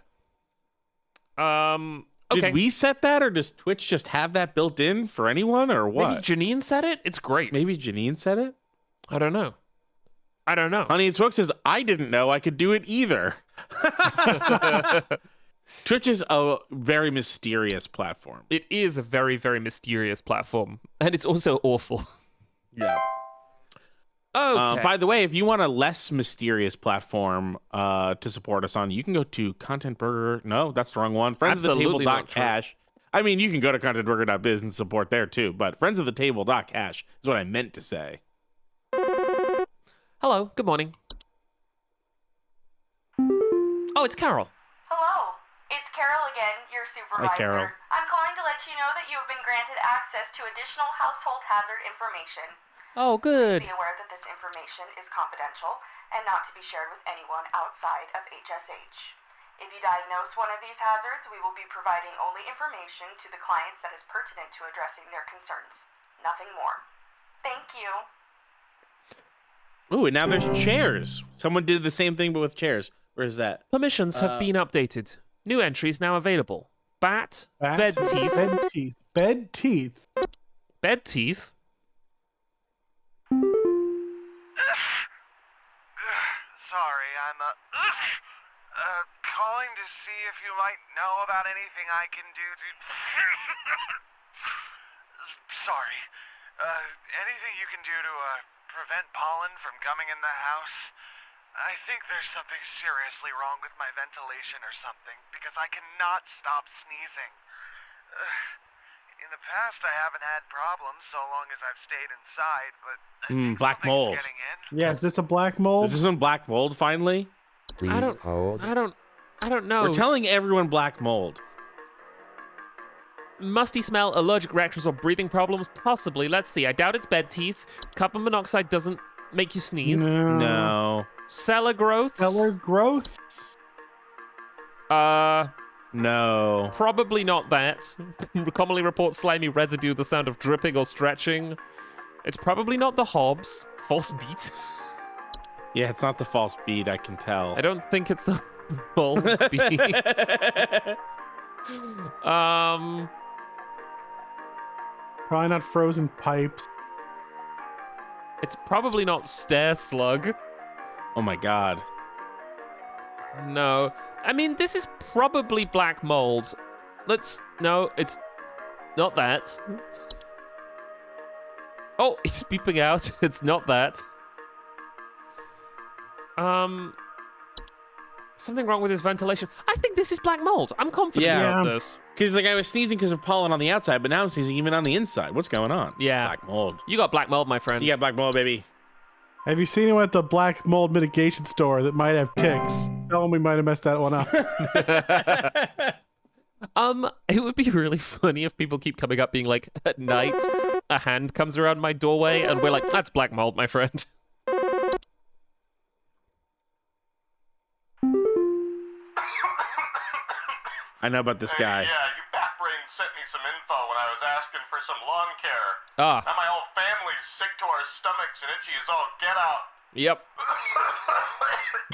Okay. Did we set that, or does Twitch just have that built in for anyone, or what? Maybe Janine said it? It's great. Maybe Janine said it? I don't know. Honey and Smoke says, I didn't know I could do it either. Twitch is a very mysterious platform. It is a very, very mysterious platform. And it's also awful. Yeah. Okay. By the way, if you want a less mysterious platform to support us on, you can go to Content Burger. No, that's the wrong one. Friends of the Absolutely Table not true. Cash. I mean, you can go to contentburger.biz and support there too, but Friends of the Table Cash is what I meant to say. Hello, good morning. Oh, it's Carol. Hello, it's Carol again, your supervisor. Carol. I'm calling to let you know that you have been granted access to additional household hazard information. Oh, good. Be aware that this information is confidential and not to be shared with anyone outside of HSH. If you diagnose one of these hazards, we will be providing only information to the clients that is pertinent to addressing their concerns. Nothing more. Thank you. Ooh, and now there's chairs. Someone did the same thing, but with chairs. Where is that? Permissions have been updated. New entries now available. Bed teeth. Bed teeth. Bed teeth? Sorry, I'm calling to see if you might know about anything I can do to... Sorry. Anything you can do to prevent pollen from coming in the house? I think there's something seriously wrong with my ventilation or something, because I cannot stop sneezing. In the past, I haven't had problems so long as I've stayed inside, but I think Black something's mold. getting in. Yeah, is this a black mold? Is this one black mold finally? Please hold. I don't know. We're telling everyone black mold. Musty smell, allergic reactions, or breathing problems? Possibly. Let's see. I doubt it's bed teeth. Carbon monoxide doesn't make you sneeze. No. Cellar growth? Cellar growth? No. Probably not that. Commonly report slimy residue, the sound of dripping or stretching. It's probably not the hobs. False beat. Yeah, it's not the false bead, I can tell. I don't think it's the false beat. Probably not frozen pipes. It's probably not stair slug. Oh my god. No. I mean, this is probably black mold. No, it's not that. Oh, he's beeping out. It's not that. Something wrong with his ventilation. I think this is black mold. I'm confident about this. Because like I was sneezing because of pollen on the outside, but now I'm sneezing even on the inside. What's going on? Yeah. Black mold. You got black mold, my friend. You got black mold, baby. Have you seen him at the black mold mitigation store that might have ticks? Tell him we might have messed that one up. It would be really funny if people keep coming up being like, at night, a hand comes around my doorway, and we're like, that's black mold, my friend. I know about this guy. Yeah, you backbrain sent me some info when I was asking for some lawn care. Ah. Now my whole family's sick to our stomachs and itchy as all get out. Yep.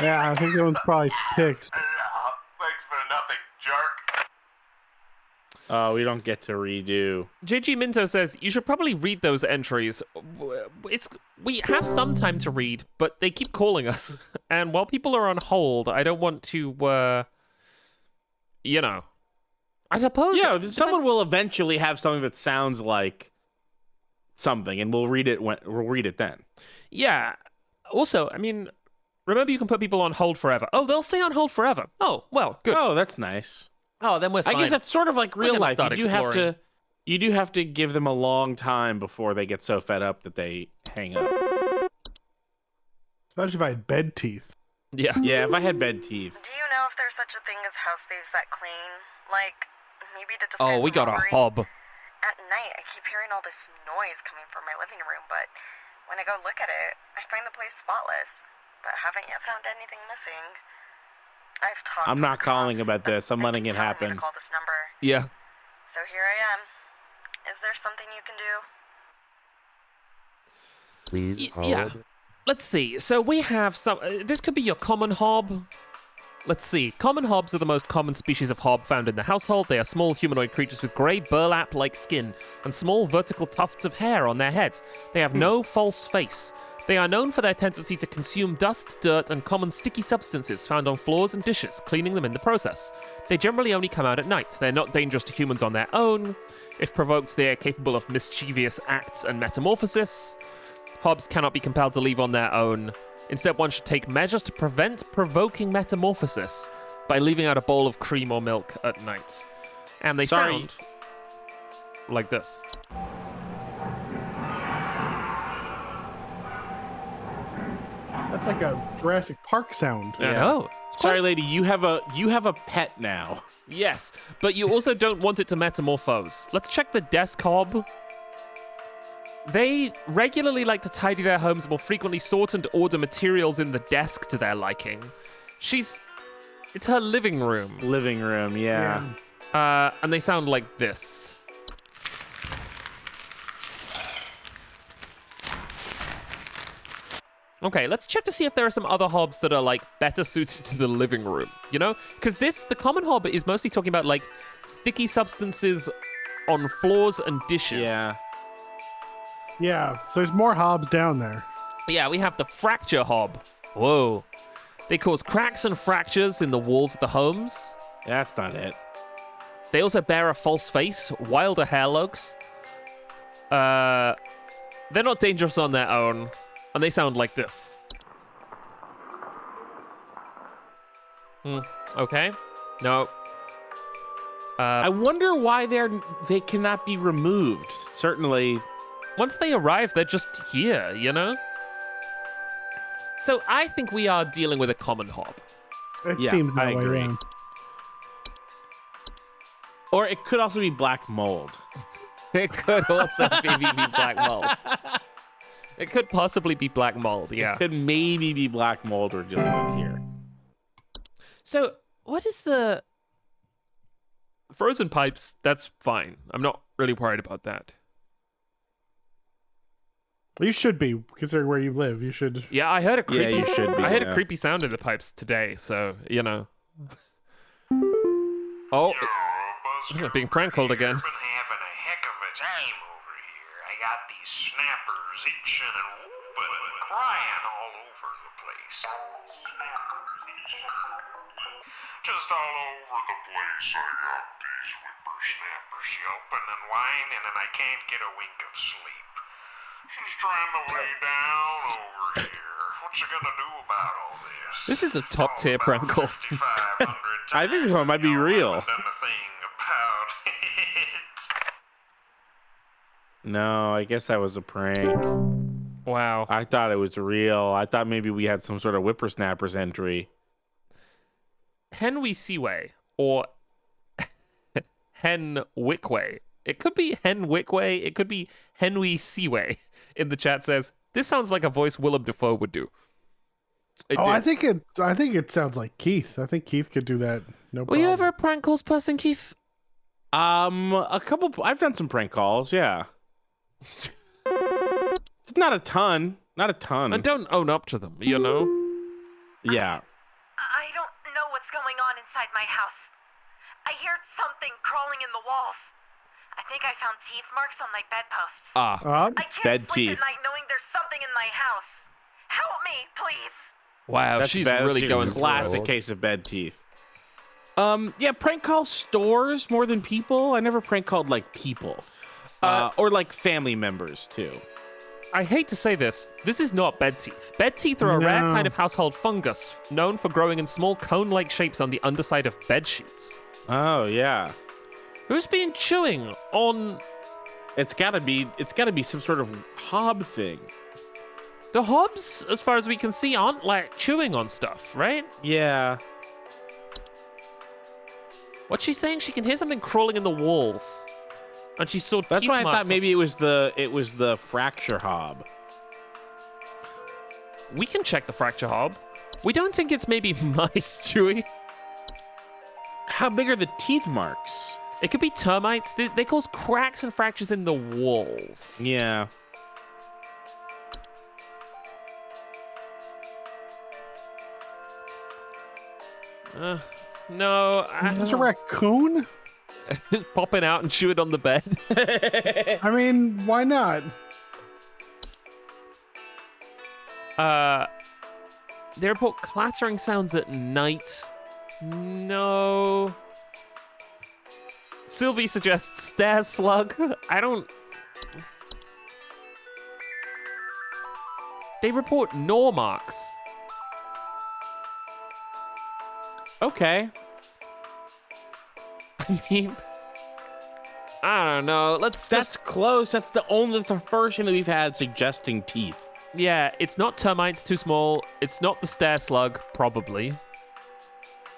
Yeah, I think that one's probably ticks. Yeah, thanks for nothing, jerk. Oh, we don't get to redo. JG Minto says, you should probably read those entries. We have some time to read, but they keep calling us. And while people are on hold, I don't want to, I suppose... Yeah, someone will eventually have something that sounds like something, and we'll read it then. Yeah. Also, I mean, remember you can put people on hold forever. Oh, they'll stay on hold forever. Oh, well, good. Oh, that's nice. Oh, then we're fine. I guess that's sort of like real life. start You do have to give them a long time before they get so fed up that they hang up. Especially if I had bed teeth. Yeah. Yeah, if I had bed teeth. Do you know if there's such a thing as house thieves that clean? Like, maybe to defend Oh, we got a robbery? hob. At night, I keep hearing all this noise coming from my living room, but when I go look at it, I find the place spotless, but haven't yet found anything missing. I've talked I'm not calling about this. I'm letting it telling me happen. to call this number. Yeah. So here I am. Is there something you can do? Please hold. Yeah. let's see. So we have some. This could be your common hob. Let's see. Common hobs are the most common species of hob found in the household. They are small humanoid creatures with grey burlap-like skin and small vertical tufts of hair on their heads. They have no false face. They are known for their tendency to consume dust, dirt, and common sticky substances found on floors and dishes, cleaning them in the process. They generally only come out at night. They're not dangerous to humans on their own. If provoked, they are capable of mischievous acts and metamorphosis. Hobs cannot be compelled to leave on their own. Instead, one should take measures to prevent provoking metamorphosis by leaving out a bowl of cream or milk at night. And they sound like this. That's like a Jurassic Park sound. I know. Sorry, lady, you have a pet now. Yes, but you also don't want it to metamorphose. Let's check the desk hob. They regularly like to tidy their homes, more frequently sort and order materials in the desk to their liking. It's her living room. Living room, yeah. And they sound like this. Okay, let's check to see if there are some other hobs that are like better suited to the living room, you know? Because the common hob is mostly talking about like sticky substances on floors and dishes. Yeah. Yeah, so there's more hobs down there. Yeah, we have the fracture hob. Whoa. They cause cracks and fractures in the walls of the homes. That's not it. They also bear a false face, wilder hair looks. They're not dangerous on their own, and they sound like this. Okay. No. I wonder why they cannot be removed. Certainly. Once they arrive, they're just here, you know? So I think we are dealing with a common hob. It Yeah, seems that I way. agree. Yeah. Or it could also be black mold. It could also maybe be black mold. It could possibly be black mold, yeah. It could maybe be black mold we're dealing with here. So, what is the... Frozen pipes, that's fine. I'm not really worried about that. Well, you should be, considering where you live. You should. Yeah, I heard a creepy... you should be, I heard a yeah. creepy sound in the pipes today, so, you know. Oh, Buster, being prank called again. Been having a heck of a time over here. I got these snappers itching and whooping and crying all over the place. Just all over the place. I got these whippersnappers yelping and whining, and I can't get a wink of sleep. She's trying to lay down over here. What's she gonna do about all this? This is a top tier prank call. I think this one might be real. Done the thing about it. No, I guess that was a prank. Wow. I thought it was real. I thought maybe we had some sort of whippersnappers entry. Henry Seaway or Hen Wickway. It could be Hen Wickway. It could be Henry Seaway. In the chat says, this sounds like a voice Willem Dafoe would do. It did. I think it sounds like Keith. I think Keith could do that. No Were problem. you ever a prank calls person, Keith? A couple. I've done some prank calls. Yeah. Not a ton. Not a ton. And don't own up to them, you know? Yeah. I don't know what's going on inside my house. I hear something crawling in the walls. I think I found teeth marks on my bedposts. Ah, I can't Bed sleep teeth. at night knowing there's something in my house. Help me, please. wow, That's she's bad. really She's going a classic through. case of bed teeth. Yeah, prank call stores more than people. I never prank called like people, or like family members too. I hate to say this. This is not bed teeth. Bed teeth are a rare No. kind of household fungus known for growing in small cone-like shapes on the underside of bed sheets. Oh yeah, Who's been chewing on it's gotta be some sort of hob thing. the hobs? As far as we can see, aren't like chewing on stuff, right? Yeah. What's she saying? She can hear something crawling in the walls, and she saw That's teeth why I marks thought maybe it was the fracture hob. We can check the fracture hob. We don't think it's maybe mice, Chewy. How big are the teeth marks? It could be termites. They cause cracks and fractures in the walls. Yeah. No. Is it a raccoon? Just popping out and chewing on the bed. I mean, why not? They report clattering sounds at night. No. Sylvie suggests stair slug. I don't... They report gnaw marks. Okay. I mean... I don't know. That's Close. That's the first thing that we've had suggesting teeth. Yeah, it's not termites, too small. It's not the stair slug, probably.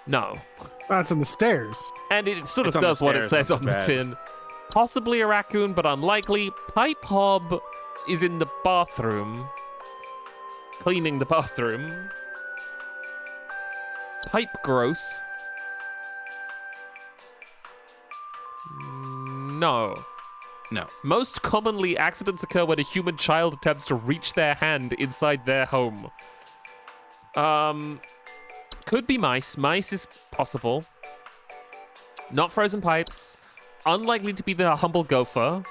No. That's in the stairs. And it sort It's of on the does what it stairs, says not on the the bed. tin. Possibly a raccoon, but unlikely. Pipe Hob is in the bathroom. Cleaning the bathroom. Pipe Gross. No. No. Most commonly, accidents occur when a human child attempts to reach their hand inside their home. Could be mice. Mice is possible. Not frozen pipes. Unlikely to be the humble gopher.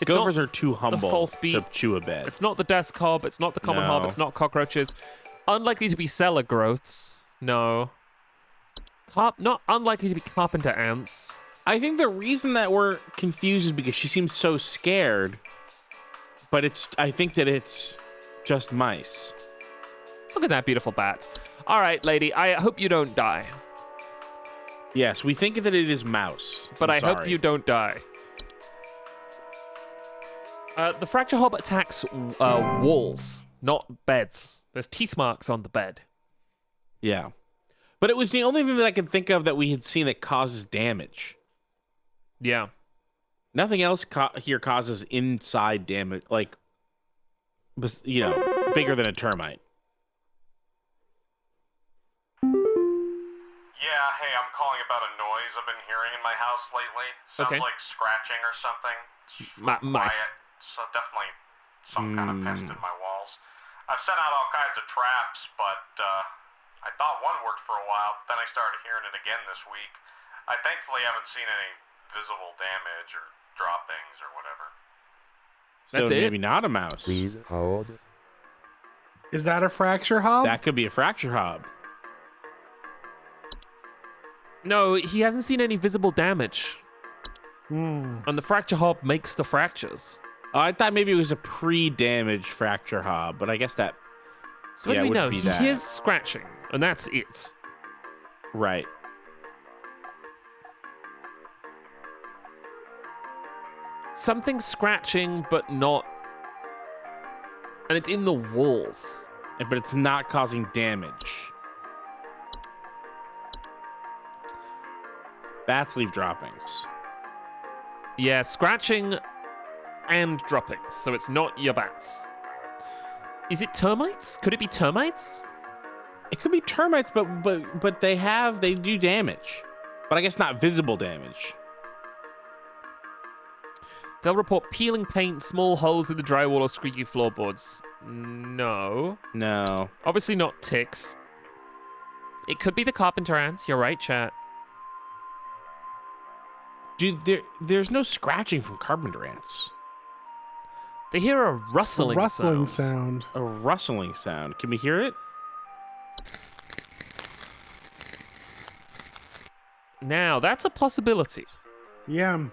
It's Gophers not are too humble false beat. to chew a bed. It's not the desk hob. It's not the common hob. No. It's not cockroaches. Unlikely to be cellar growths. No. Not unlikely to be carpenter ants. I think the reason that we're confused is because she seems so scared. But I think that it's just mice. Look at that beautiful bat. All right, lady. I hope you don't die. Yes, we think that it is mouse. But I'm I hope sorry. you don't die. The fracture hob attacks walls, not beds. There's teeth marks on the bed. Yeah. But it was the only thing that I could think of that we had seen that causes damage. Yeah. Nothing else here causes inside damage, like, bigger than a termite. Yeah, hey, I'm calling about a noise I've been hearing in my house lately. Sounds Okay. like scratching or something. Mice. Quiet, so definitely some kind of pest in my walls. I've sent out all kinds of traps, but I thought one worked for a while, but then I started hearing it again this week. I thankfully haven't seen any visible damage or droppings or whatever. That's So it? maybe not a mouse. Please hold. Is that a fracture hob? That could be a fracture hob. No, he hasn't seen any visible damage. And the fracture hob makes the fractures. Oh, I thought maybe it was a pre-damaged fracture hob, but I guess that... So what Yeah, do it we know? wouldn't He be that. hears scratching, and that's it. Right. Something scratching, but not... And it's in the walls. But it's not causing damage. Bats leave droppings. Yeah, scratching and droppings, so it's not your bats. Is it termites? Could it be termites? It could be termites, but they do damage. But I guess not visible damage. They'll report peeling paint, small holes in the drywall, or squeaky floorboards. No. No. Obviously not ticks. It could be the carpenter ants. You're right, chat. Dude, there's no scratching from carpenter ants. They hear a rustling, sound. A rustling sound. Can we hear it? Now, that's a possibility. Yeah.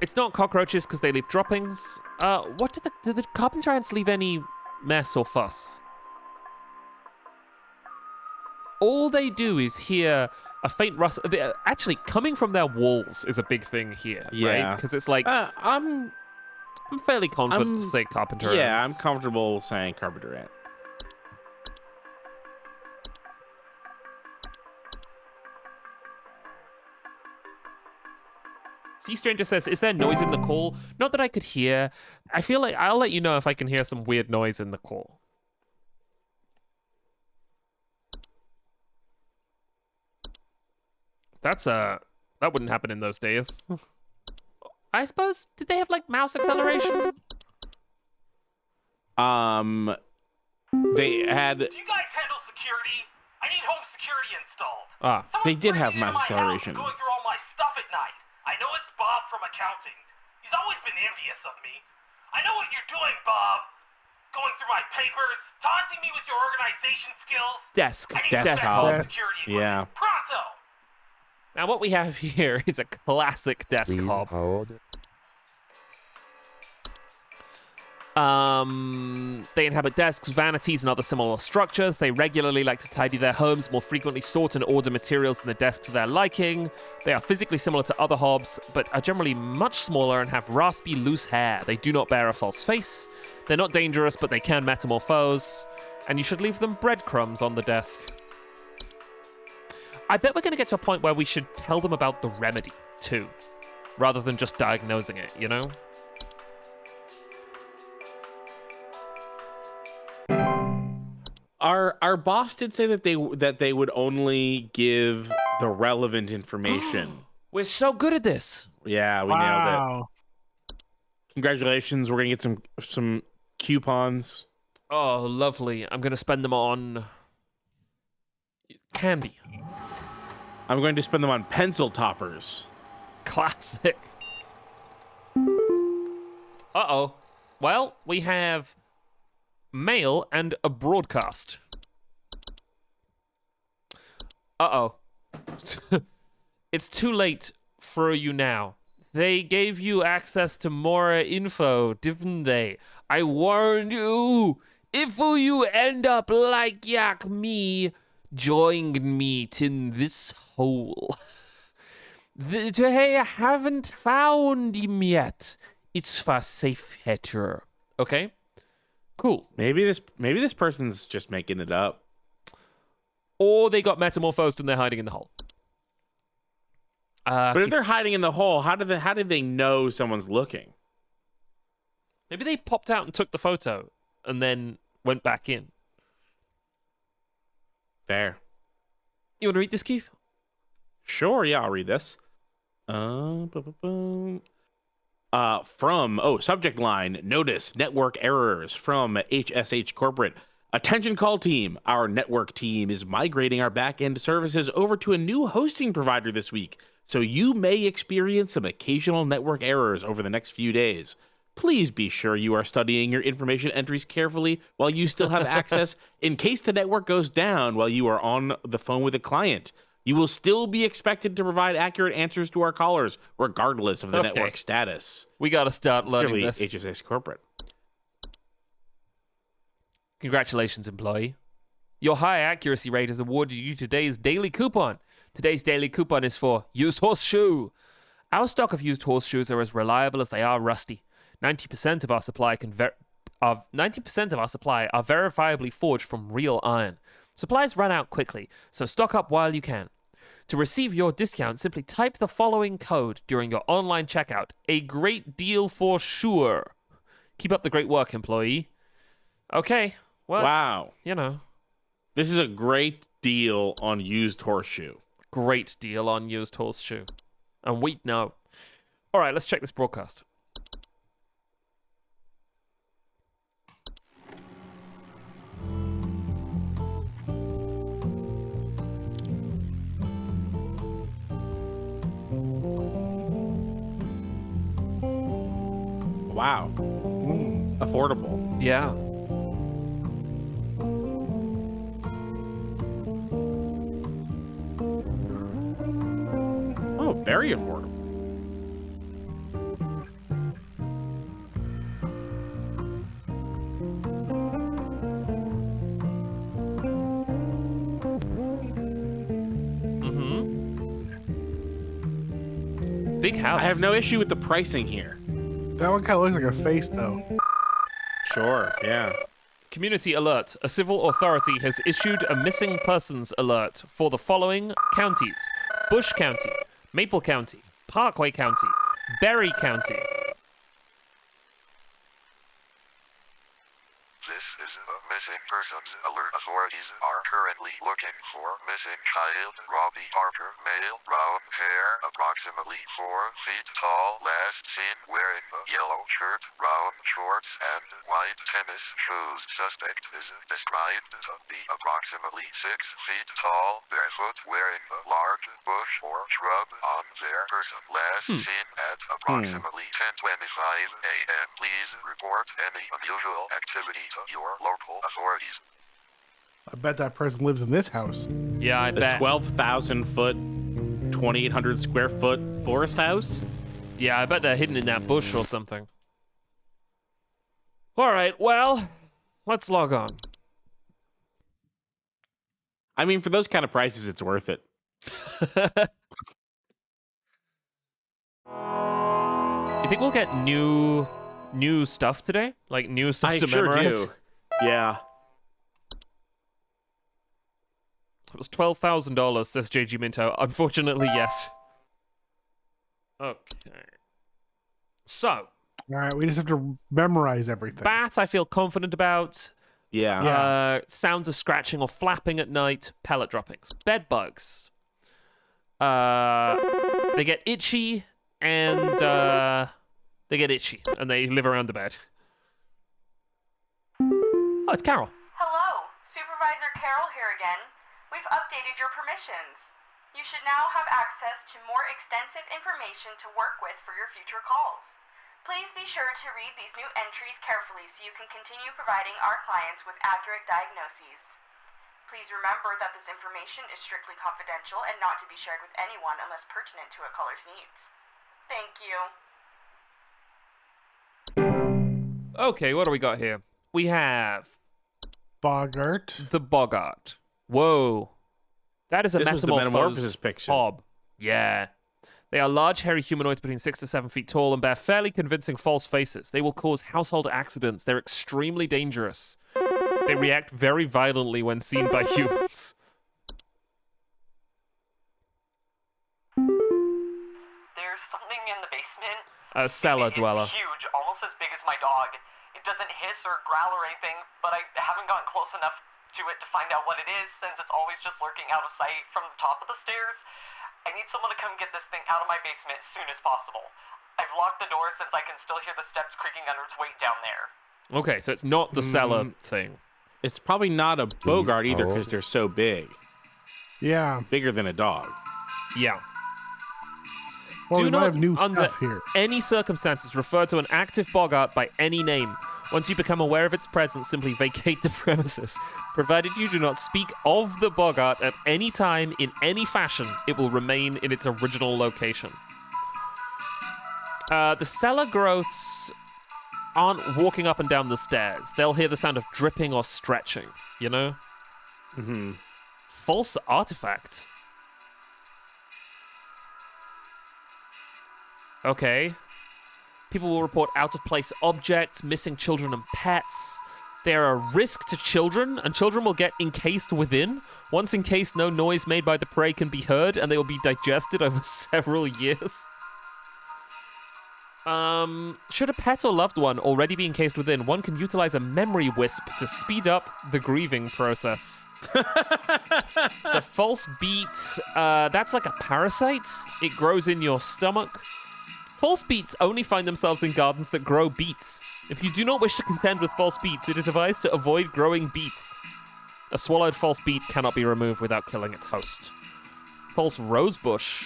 It's not cockroaches because they leave droppings. What do the carpenter ants leave any mess or fuss? All they do is hear a faint rustle. Actually, coming from their walls is a big thing here, right? Yeah. Because it's like, I'm I'm fairly confident to say carpenter Yeah, I'm ants. comfortable saying carpenter ant. Sea Stranger says, is there noise in the call? Not that I could hear. I feel like I'll let you know if I can hear some weird noise in the call. That wouldn't happen in those days. I suppose, did they have like mouse acceleration? They had. Do you guys handle security? I need home security installed. They did have Someone's mass breaking into my house acceleration. and going through all my stuff at night. I know it's Bob from accounting. He's always been envious of me. I know what you're doing, Bob. Going through my papers, taunting me with your organization skills. Desk. I need Desk better hob. security equipment. Yeah. Pronto. Now what we have here is a classic desk Please hob. hold. They inhabit desks, vanities, and other similar structures. They regularly like to tidy their homes, more frequently sort and order materials in the desk to their liking. They are physically similar to other hobs, but are generally much smaller and have raspy, loose hair. They do not bear a false face. They're not dangerous, but they can metamorphose. And you should leave them breadcrumbs on the desk. I bet we're going to get to a point where we should tell them about the remedy, too. Rather than just diagnosing it, you know? Our boss did say that they would only give the relevant information. We're so good at this. Yeah, we nailed it. Wow. Congratulations, we're gonna get some coupons. Oh, lovely. I'm going to spend them on candy. I'm going to spend them on pencil toppers. Classic. Uh-oh. Well, we have mail and a broadcast. Uh-oh. It's too late for you now. They gave you access to more info, didn't they? I warned you. If you end up like yak me, join me in this hole. They haven't found him yet. It's for safe hatcher. Okay? Cool. Maybe this person's just making it up. Or they got metamorphosed and they're hiding in the hole. But if they're hiding in the hole, how did they know someone's looking? Maybe they popped out and took the photo and then went back in. Fair. You want to read this, Keith? Sure, yeah, I'll read this. Subject line, notice network errors from HSH Corporate. Attention call team. Our network team is migrating our back-end services over to a new hosting provider this week, so you may experience some occasional network errors over the next few days. Please be sure you are studying your information entries carefully while you still have access in case the network goes down while you are on the phone with a client. You will still be expected to provide accurate answers to our callers, regardless of the network status. We got to start learning Clearly, this. HSH Corporate. Congratulations, employee. Your high accuracy rate has awarded you today's daily coupon. Today's daily coupon is for used horseshoe. Our stock of used horseshoes are as reliable as they are rusty. 90% of our supply are verifiably forged from real iron. Supplies run out quickly, so stock up while you can. To receive your discount, simply type the following code during your online checkout. A great deal for sure. Keep up the great work, employee. Okay. Well, Wow. you know. This is a great deal on used horseshoe. Great deal on used horseshoe. And we know. All right, let's check this broadcast. Wow. Affordable. Yeah. Oh, very affordable. Big house. I have no issue with the pricing here. That one kind of looks like a face, though. Sure, yeah. Community alert. A civil authority has issued a missing persons alert for the following counties: Bush County, Maple County, Parkway County, Berry County. This is a missing persons alert. Authorities are currently looking for missing child Robbie Parker, male, brown hair, approximately 4 feet tall, last seen wearing a yellow shirt, brown shorts, and white tennis shoes. Suspect is described to be approximately 6 feet tall, barefoot, wearing a large bush or shrub on their person. Last seen at approximately 10:25 a.m. Please report any unusual activity to your local authorities. I bet that person lives in this house. Yeah, I The bet. 12,000 foot, 2,800 square foot forest house? Yeah, I bet they're hidden in that bush or something. All right, well, let's log on. I mean, for those kind of prices, it's worth it. You think we'll get new stuff today? Like new stuff I to sure memorize? do. Yeah. It was $12,000, says JG Minto. Unfortunately, yes. Okay. So, All right, we just have to memorize everything. bat, I feel confident about. Yeah. Yeah. Sounds of scratching or flapping at night. Pellet droppings. Bed bugs. They get itchy and they live around the bed. Oh, it's Carol. Hello, Supervisor Carol here again. We've updated your permissions. You should now have access to more extensive information to work with for your future calls. Please be sure to read these new entries carefully so you can continue providing our clients with accurate diagnoses. Please remember that this information is strictly confidential and not to be shared with anyone unless pertinent to a caller's needs. Thank you. Okay, what do we got here? We have Bogart. the Bogart. Whoa. That is a This was the metamorphosis picture. Bob. Yeah. They are large, hairy humanoids between 6 to 7 feet tall and bear fairly convincing false faces. They will cause household accidents. They're extremely dangerous. They react very violently when seen by humans. There's something in the basement. A cellar dweller. It's huge, almost as big as my dog. It doesn't hiss or growl or anything, but I haven't gotten close enough to it to find out what it is, since it's always just lurking out of sight from the top of the stairs. I need someone to come get this thing out of my basement as soon as possible. I've locked the door since I can still hear the steps creaking under its weight down there. Okay, so it's not the cellar thing. It's probably not a Bogart either hold. because they're so big. Yeah. Bigger than a dog. Yeah. Well, Do we might not, have new under stuff here. any circumstances, refer to an active Bogart by any name. Once you become aware of its presence, simply vacate the premises. Provided you do not speak of the Bogart at any time in any fashion, it will remain in its original location. The cellar growths aren't walking up and down the stairs. They'll hear the sound of dripping or stretching, you know? Mm-hmm. False artifacts. Okay. People will report out-of-place objects, missing children and pets. They are a risk to children, and children will get encased within. Once encased, no noise made by the prey can be heard, and they will be digested over several years. Should a pet or loved one already be encased within, one can utilize a memory wisp to speed up the grieving process. The false beat, that's like a parasite. It grows in your stomach. False beets only find themselves in gardens that grow beets. If you do not wish to contend with false beets, it is advised to avoid growing beets. A swallowed false beet cannot be removed without killing its host. False rosebush.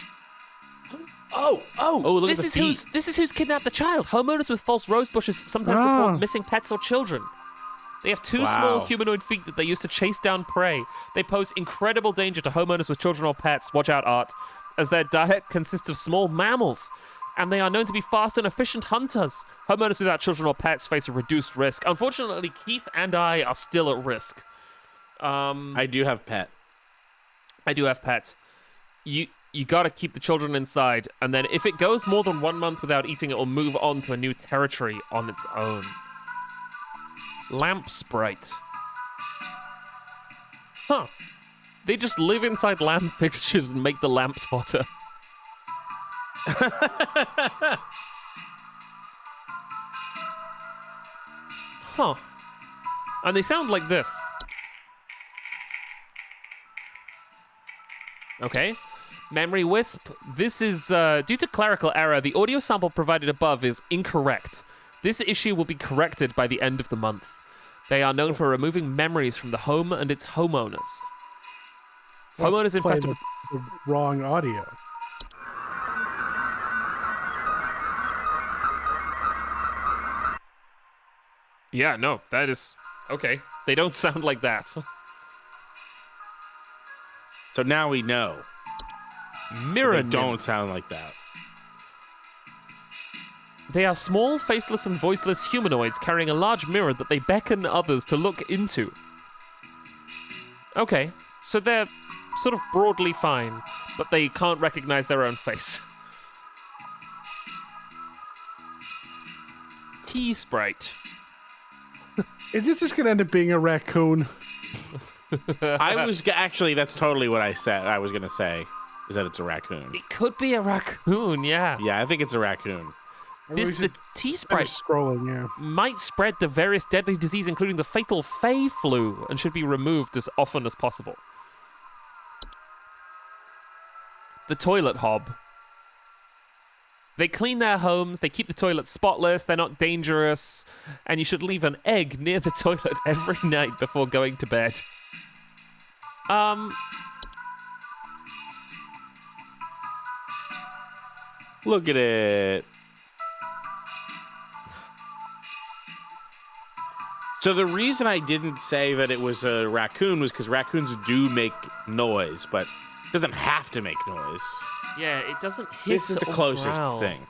Oh, look at this the is feet. this is who's kidnapped the child. Homeowners with false rosebushes sometimes report missing pets or children. They have two small Wow. humanoid feet that they use to chase down prey. They pose incredible danger to homeowners with children or pets. Watch out, Art, as their diet consists of small mammals, and they are known to be fast and efficient hunters. Homeowners without children or pets face a reduced risk. Unfortunately, Keith and I are still at risk. I do have pet. I do have pets. You gotta keep the children inside, and then if it goes more than 1 month without eating, it will move on to a new territory on its own. Lamp sprite. Huh. They just live inside lamp fixtures and make the lamps hotter. Huh. And they sound like this. Okay. Memory Wisp, this is, due to clerical error, the audio sample provided above is incorrect. This issue will be corrected by the end of the month. They are known for removing memories from the home and its homeowners. Homeowners infested with... the wrong audio. Yeah, no, that is... Okay. They don't sound like that. So now we know. Mirror They don't nymph. sound like that. They are small, faceless, and voiceless humanoids carrying a large mirror that they beckon others to look into. Okay, so they're sort of broadly fine, but they can't recognize their own face. Tea Sprite. Is this just gonna end up being a raccoon? Actually, that's totally what I said. I was gonna say is that it's a raccoon. It could be a raccoon, yeah. Yeah, I think it's a raccoon. The tea I'm sprite scrolling, yeah. might spread the various deadly disease, including the fatal Fey flu, and should be removed as often as possible. The toilet hob. They clean their homes, they keep the toilet spotless, they're not dangerous, and you should leave an egg near the toilet every night before going to bed. Look at it. So the reason I didn't say that it was a raccoon was because raccoons do make noise, but it doesn't have to make noise. Yeah, it doesn't This hiss is the or closest growl. thing.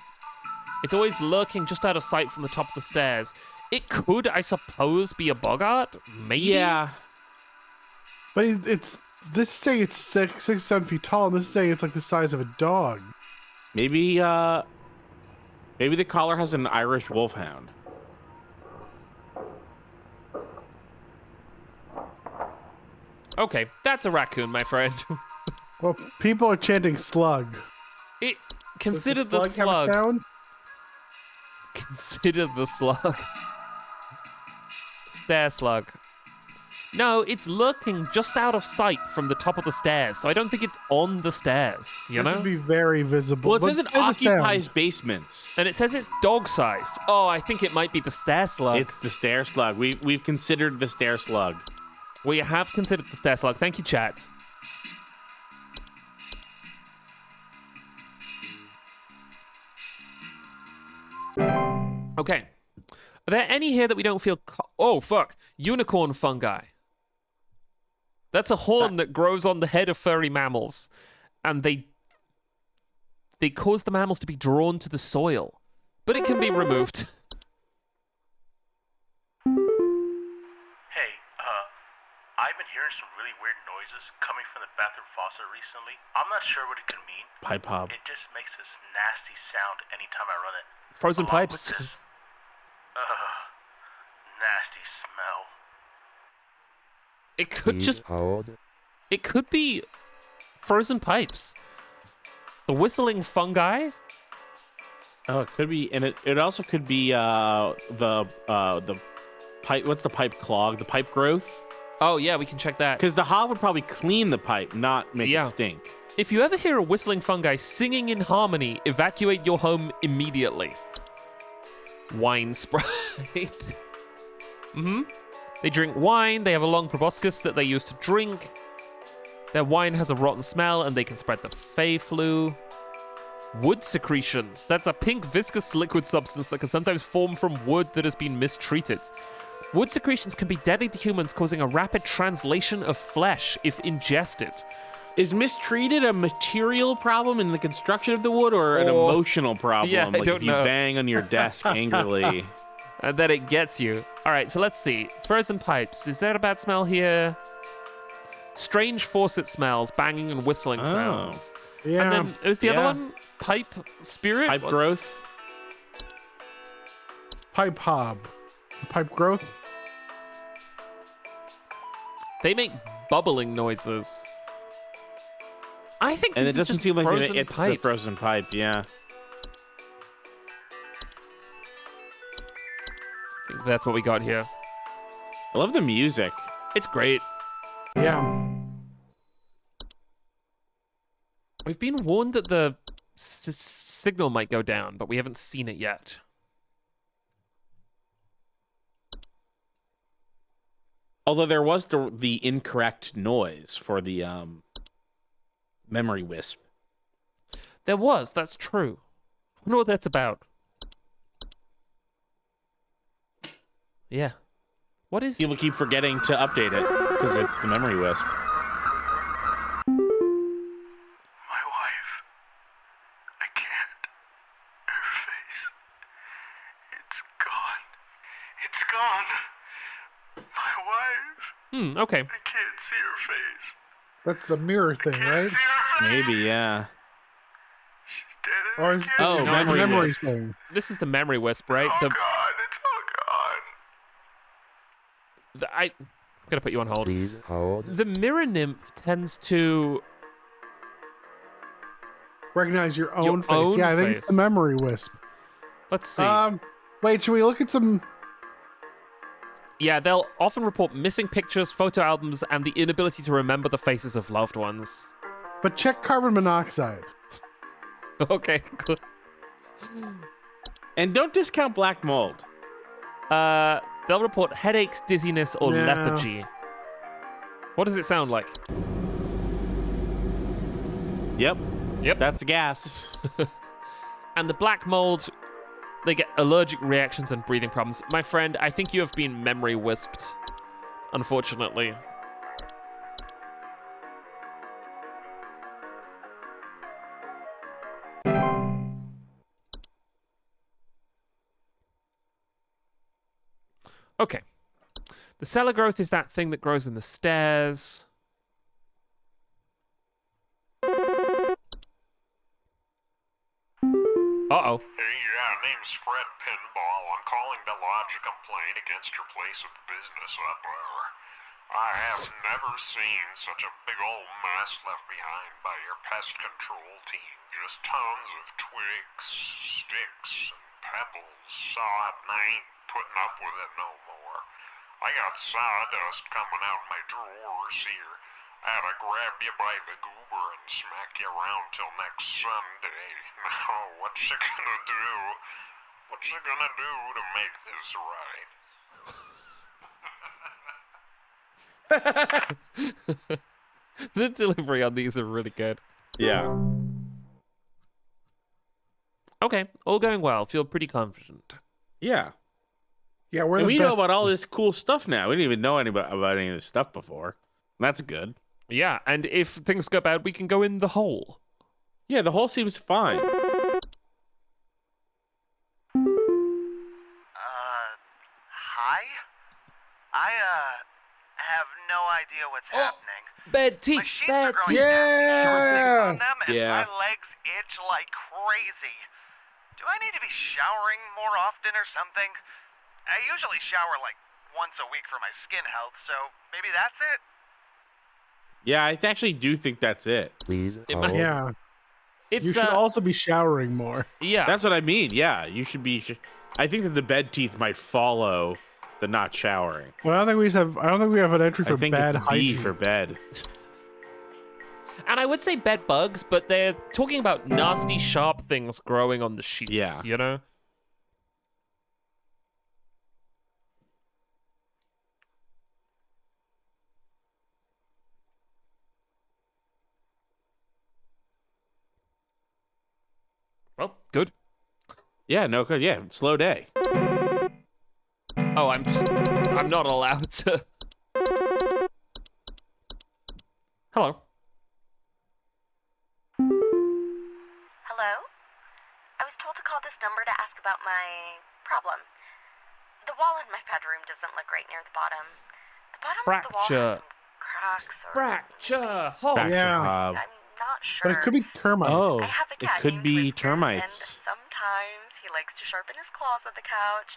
It's always lurking just out of sight from the top of the stairs. It could, I suppose, be a bogart. Maybe. Yeah. But it's this is saying it's 6-7 feet tall, and this is saying it's like the size of a dog. Maybe the collar has an Irish wolfhound. Okay, that's a raccoon, my friend. Well, people are chanting slug. Consider Does the have a slug. sound? Consider the slug. Stair slug. No, it's lurking just out of sight from the top of the stairs, so I don't think it's on the stairs, you It know? would be very visible. Well, it But says it play the sound. occupies basements. And it says it's dog-sized. Oh, I think it might be the stair slug. It's the stair slug. We've considered the stair slug. We have considered the stair slug. Thank you, chat. Okay. Are there any here that we don't feel... Oh, fuck. Unicorn fungi. That's a horn that grows on the head of furry mammals. And they cause the mammals to be drawn to the soil. But it can be removed. Hey, I've been hearing some really weird noises coming from the bathroom faucet recently. I'm not sure what it could mean. Pipe hob. It just makes this nasty sound anytime I run it. Frozen Along with pipes. this, nasty smell. It could just... It could be frozen pipes. The whistling fungi? Oh, it could be, and it also could be the pipe. What's the pipe clog? The pipe growth. Oh, yeah, we can check that. Because the hob would probably clean the pipe, not make Yeah. it stink. If you ever hear a whistling fungi singing in harmony, evacuate your home immediately. Wine Sprite. They drink wine, they have a long proboscis that they use to drink. Their wine has a rotten smell and they can spread the Fey flu. Wood secretions. That's a pink viscous liquid substance that can sometimes form from wood that has been mistreated. Wood secretions can be deadly to humans, causing a rapid translation of flesh if ingested. Is mistreated a material problem in the construction of the wood, or an emotional problem? Yeah, I like don't if you know. bang on your desk angrily. And then it gets you. All right, so let's see. Frozen pipes. Is there a bad smell here? Strange faucet smells, banging and whistling sounds. Yeah. And then it was the other Yeah. one? Pipe spirit? Pipe What- growth. Pipe hob. Pipe growth. They make bubbling noises. I think And this it is doesn't just seem like frozen it's pipes. the frozen pipe, yeah. I think that's what we got here. I love the music. It's great. Yeah. We've been warned that the signal might go down, but we haven't seen it yet. Although there was the incorrect noise for the memory wisp. There was, that's true. I wonder what that's about. Yeah. What is... People keep forgetting to update it because it's the memory wisp. My wife. I can't. Her face. It's gone. It's gone. My wife. Okay. I can't see her face. That's the mirror thing, Can't right? see her face. Maybe, yeah. She's dead. and Or I is can't Oh, is see that memory the memory wisp. thing? This is the memory wisp, right? Oh, God. It's all gone. I'm gonna put you on hold. Please hold. The mirror nymph tends to... Recognize your own Your face. own Yeah, I think it's the face. memory wisp. Let's see. Wait, should we look at some? Yeah, they'll often report missing pictures, photo albums, and the inability to remember the faces of loved ones. But check carbon monoxide. Okay, good. And don't discount black mold. They'll report headaches, dizziness, or Yeah. lethargy. What does it sound like? Yep. Yep. That's gas. And the black mold, they get allergic reactions and breathing problems. My friend, I think you have been memory wisped, unfortunately. Okay. The cellar growth is that thing that grows in the stairs. Uh-oh. Hey, name's Fred Pinball. I'm calling to lodge a complaint against your place of business up there. I have never seen such a big old mess left behind by your pest control team. Just tons of twigs, sticks, and pebbles. Sod, and I ain't putting up with it no more. I got sawdust coming out my drawers here. I had to grab you by the goober and smack you around till next Sunday. Now, what's you gonna do? What's you gonna do to make this right? The delivery on these are really good. Yeah. Okay, all going well. Feel pretty confident. Yeah. Yeah, we're And the we best. know about all this cool stuff now. We didn't even know about any of this stuff before. That's good. Yeah, and if things go bad, we can go in the hole. Yeah, the hole seems fine. Hi? I, have no idea what's happening. Bed tea, My sheets bed are growing tea. Yeah. on them, and Yeah. my legs itch like crazy. Do I need to be showering more often or something? I usually shower like once a week for my skin health, so maybe that's it? Yeah, I actually do think that's it. Please It might- hold. Yeah, It's you should also be showering more. yeah. That's what I mean. Yeah, you should be. I think that the bed teeth might follow the not showering. Well, I don't think we have an entry for I think bad it's B hygiene. for bed. And I would say bed bugs, but they're talking about nasty, sharp things growing on the sheets. Yeah. You know. Well, good. Yeah, no, cause yeah, slow day. Oh, I'm not allowed to. Hello. Hello? I was told to call this number to ask about my problem. The wall in my bedroom doesn't look right near the bottom. The bottom of the wall Fracture. has some cracks or Fracture. Hole. Fracture Yeah. hob. I'm not sure. But it could be termites. Oh, I have a it cat could named be Whisker, termites. And sometimes he likes to sharpen his claws on the couch,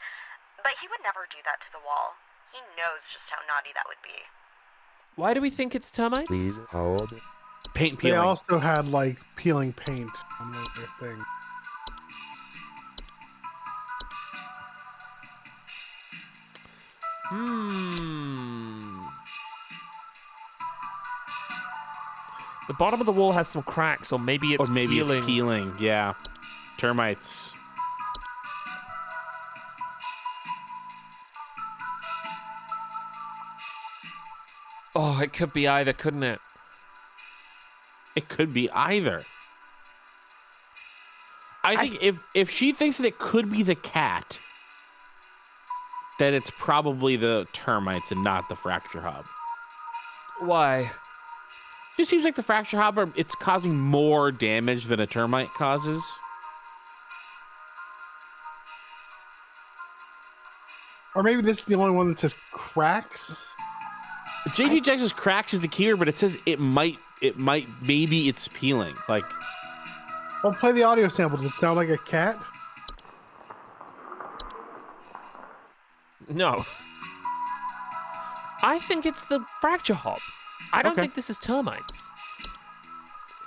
but he would never do that to the wall. He knows just how naughty that would be. Why do we think it's termites? Please hold. Paint They peeling. also had like peeling paint on their thing. The bottom of the wall has some cracks, or maybe it's peeling. It's peeling. Yeah, termites. Oh, it could be either, couldn't it? It could be either. I think if she thinks that it could be the cat, then it's probably the termites and not the fracture hub. Why? Just seems like the fracture hub, it's causing more damage than a termite causes. Or maybe this is the only one that says cracks. JG Jackson's cracks is the keyword, but it says maybe it's peeling. Like, Well, play the audio sample. Does it sound like a cat? No. I think it's the fracture hub. I don't Okay. think this is termites.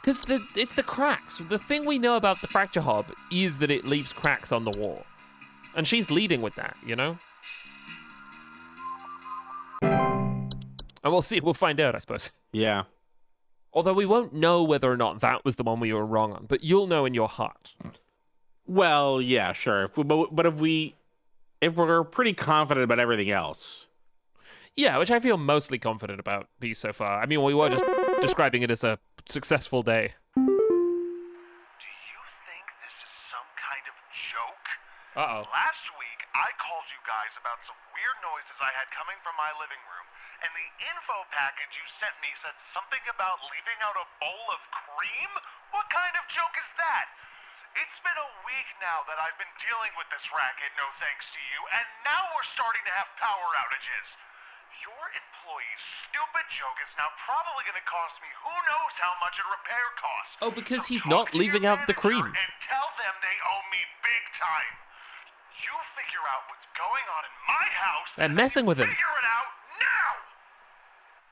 Because it's the cracks. The thing we know about the fracture hub is that it leaves cracks on the wall. And she's leading with that, you know? And we'll see. We'll find out, I suppose. yeah. Although we won't know whether or not that was the one we were wrong on. But you'll know in your heart. Well, yeah, sure. But if we're pretty confident about everything else. Yeah, which I feel mostly confident about these so far. I mean, we were just describing it as a successful day. Do you think this is some kind of joke? Uh-oh. Last week, I called you guys about some weird noises I had coming from my living room, and the info package you sent me said something about leaving out a bowl of cream? What kind of joke is that? It's been a week now that I've been dealing with this racket, no thanks to you, and now we're starting to have power outages. Your employee's stupid joke is now probably going to cost me who knows how much in repair costs. Oh, because So he's talk not to your leaving out the manager cream. And tell them they owe me big time. You figure out what's going on in my house. They're messing with him. Figure it out now.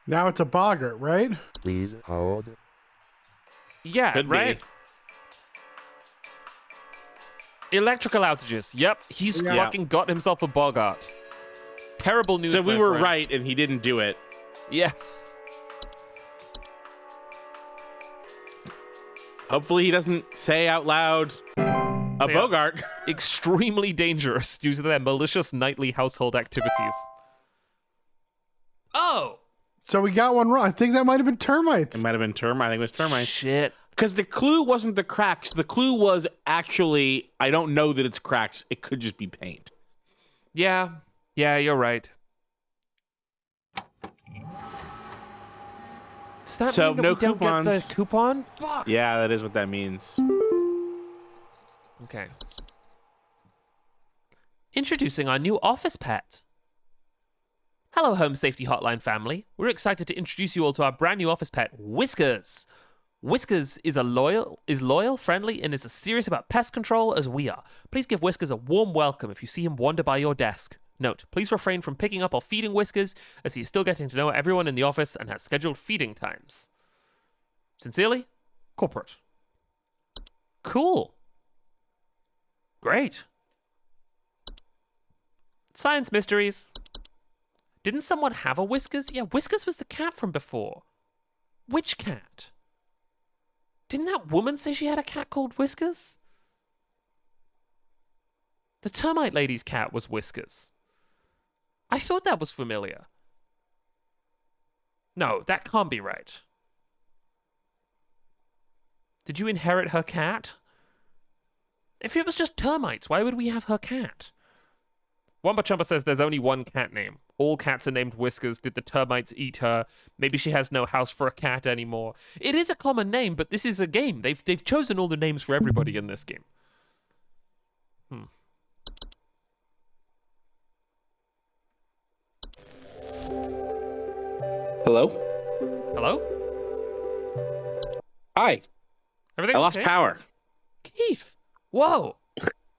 Now it's a boggart, right? Please hold. Yeah, Could right? Electrical outages. Yep, he's Yeah. fucking got himself a Bogart. Terrible news, So we my were friend. right and he didn't do it. Yeah. Hopefully he doesn't say out loud a Yeah. Bogart. Extremely dangerous due to their malicious nightly household activities. Oh! So we got one wrong. I think that might have been termites. It might have been termite. I think it was termites. Shit. Because the clue wasn't the cracks. The clue was actually, I don't know that it's cracks. It could just be paint. Yeah. Yeah, you're right. Does that So, mean that no we don't get coupons. the coupon? Fuck. Yeah, that is what that means. Okay. Introducing our new office pet. Hello, Home Safety Hotline family. We're excited to introduce you all to our brand new office pet, Whiskers. Whiskers is loyal, friendly, and is as serious about pest control as we are. Please give Whiskers a warm welcome if you see him wander by your desk. Note, please refrain from picking up or feeding Whiskers, as he is still getting to know everyone in the office and has scheduled feeding times. Sincerely, Corporate. Cool. Great. Science mysteries. Didn't someone have a Whiskers? Yeah, Whiskers was the cat from before. Which cat? Didn't that woman say she had a cat called Whiskers? The termite lady's cat was Whiskers. I thought that was familiar. No, that can't be right. Did you inherit her cat? If it was just termites, why would we have her cat? Wamba Chumba says there's only one cat name. All cats are named Whiskers. Did the termites eat her? Maybe she has no house for a cat anymore. It is a common name, but this is a game. They've chosen all the names for everybody in this game. Hello? Hello? Hi. Everything I lost okay? power. Keith. Whoa.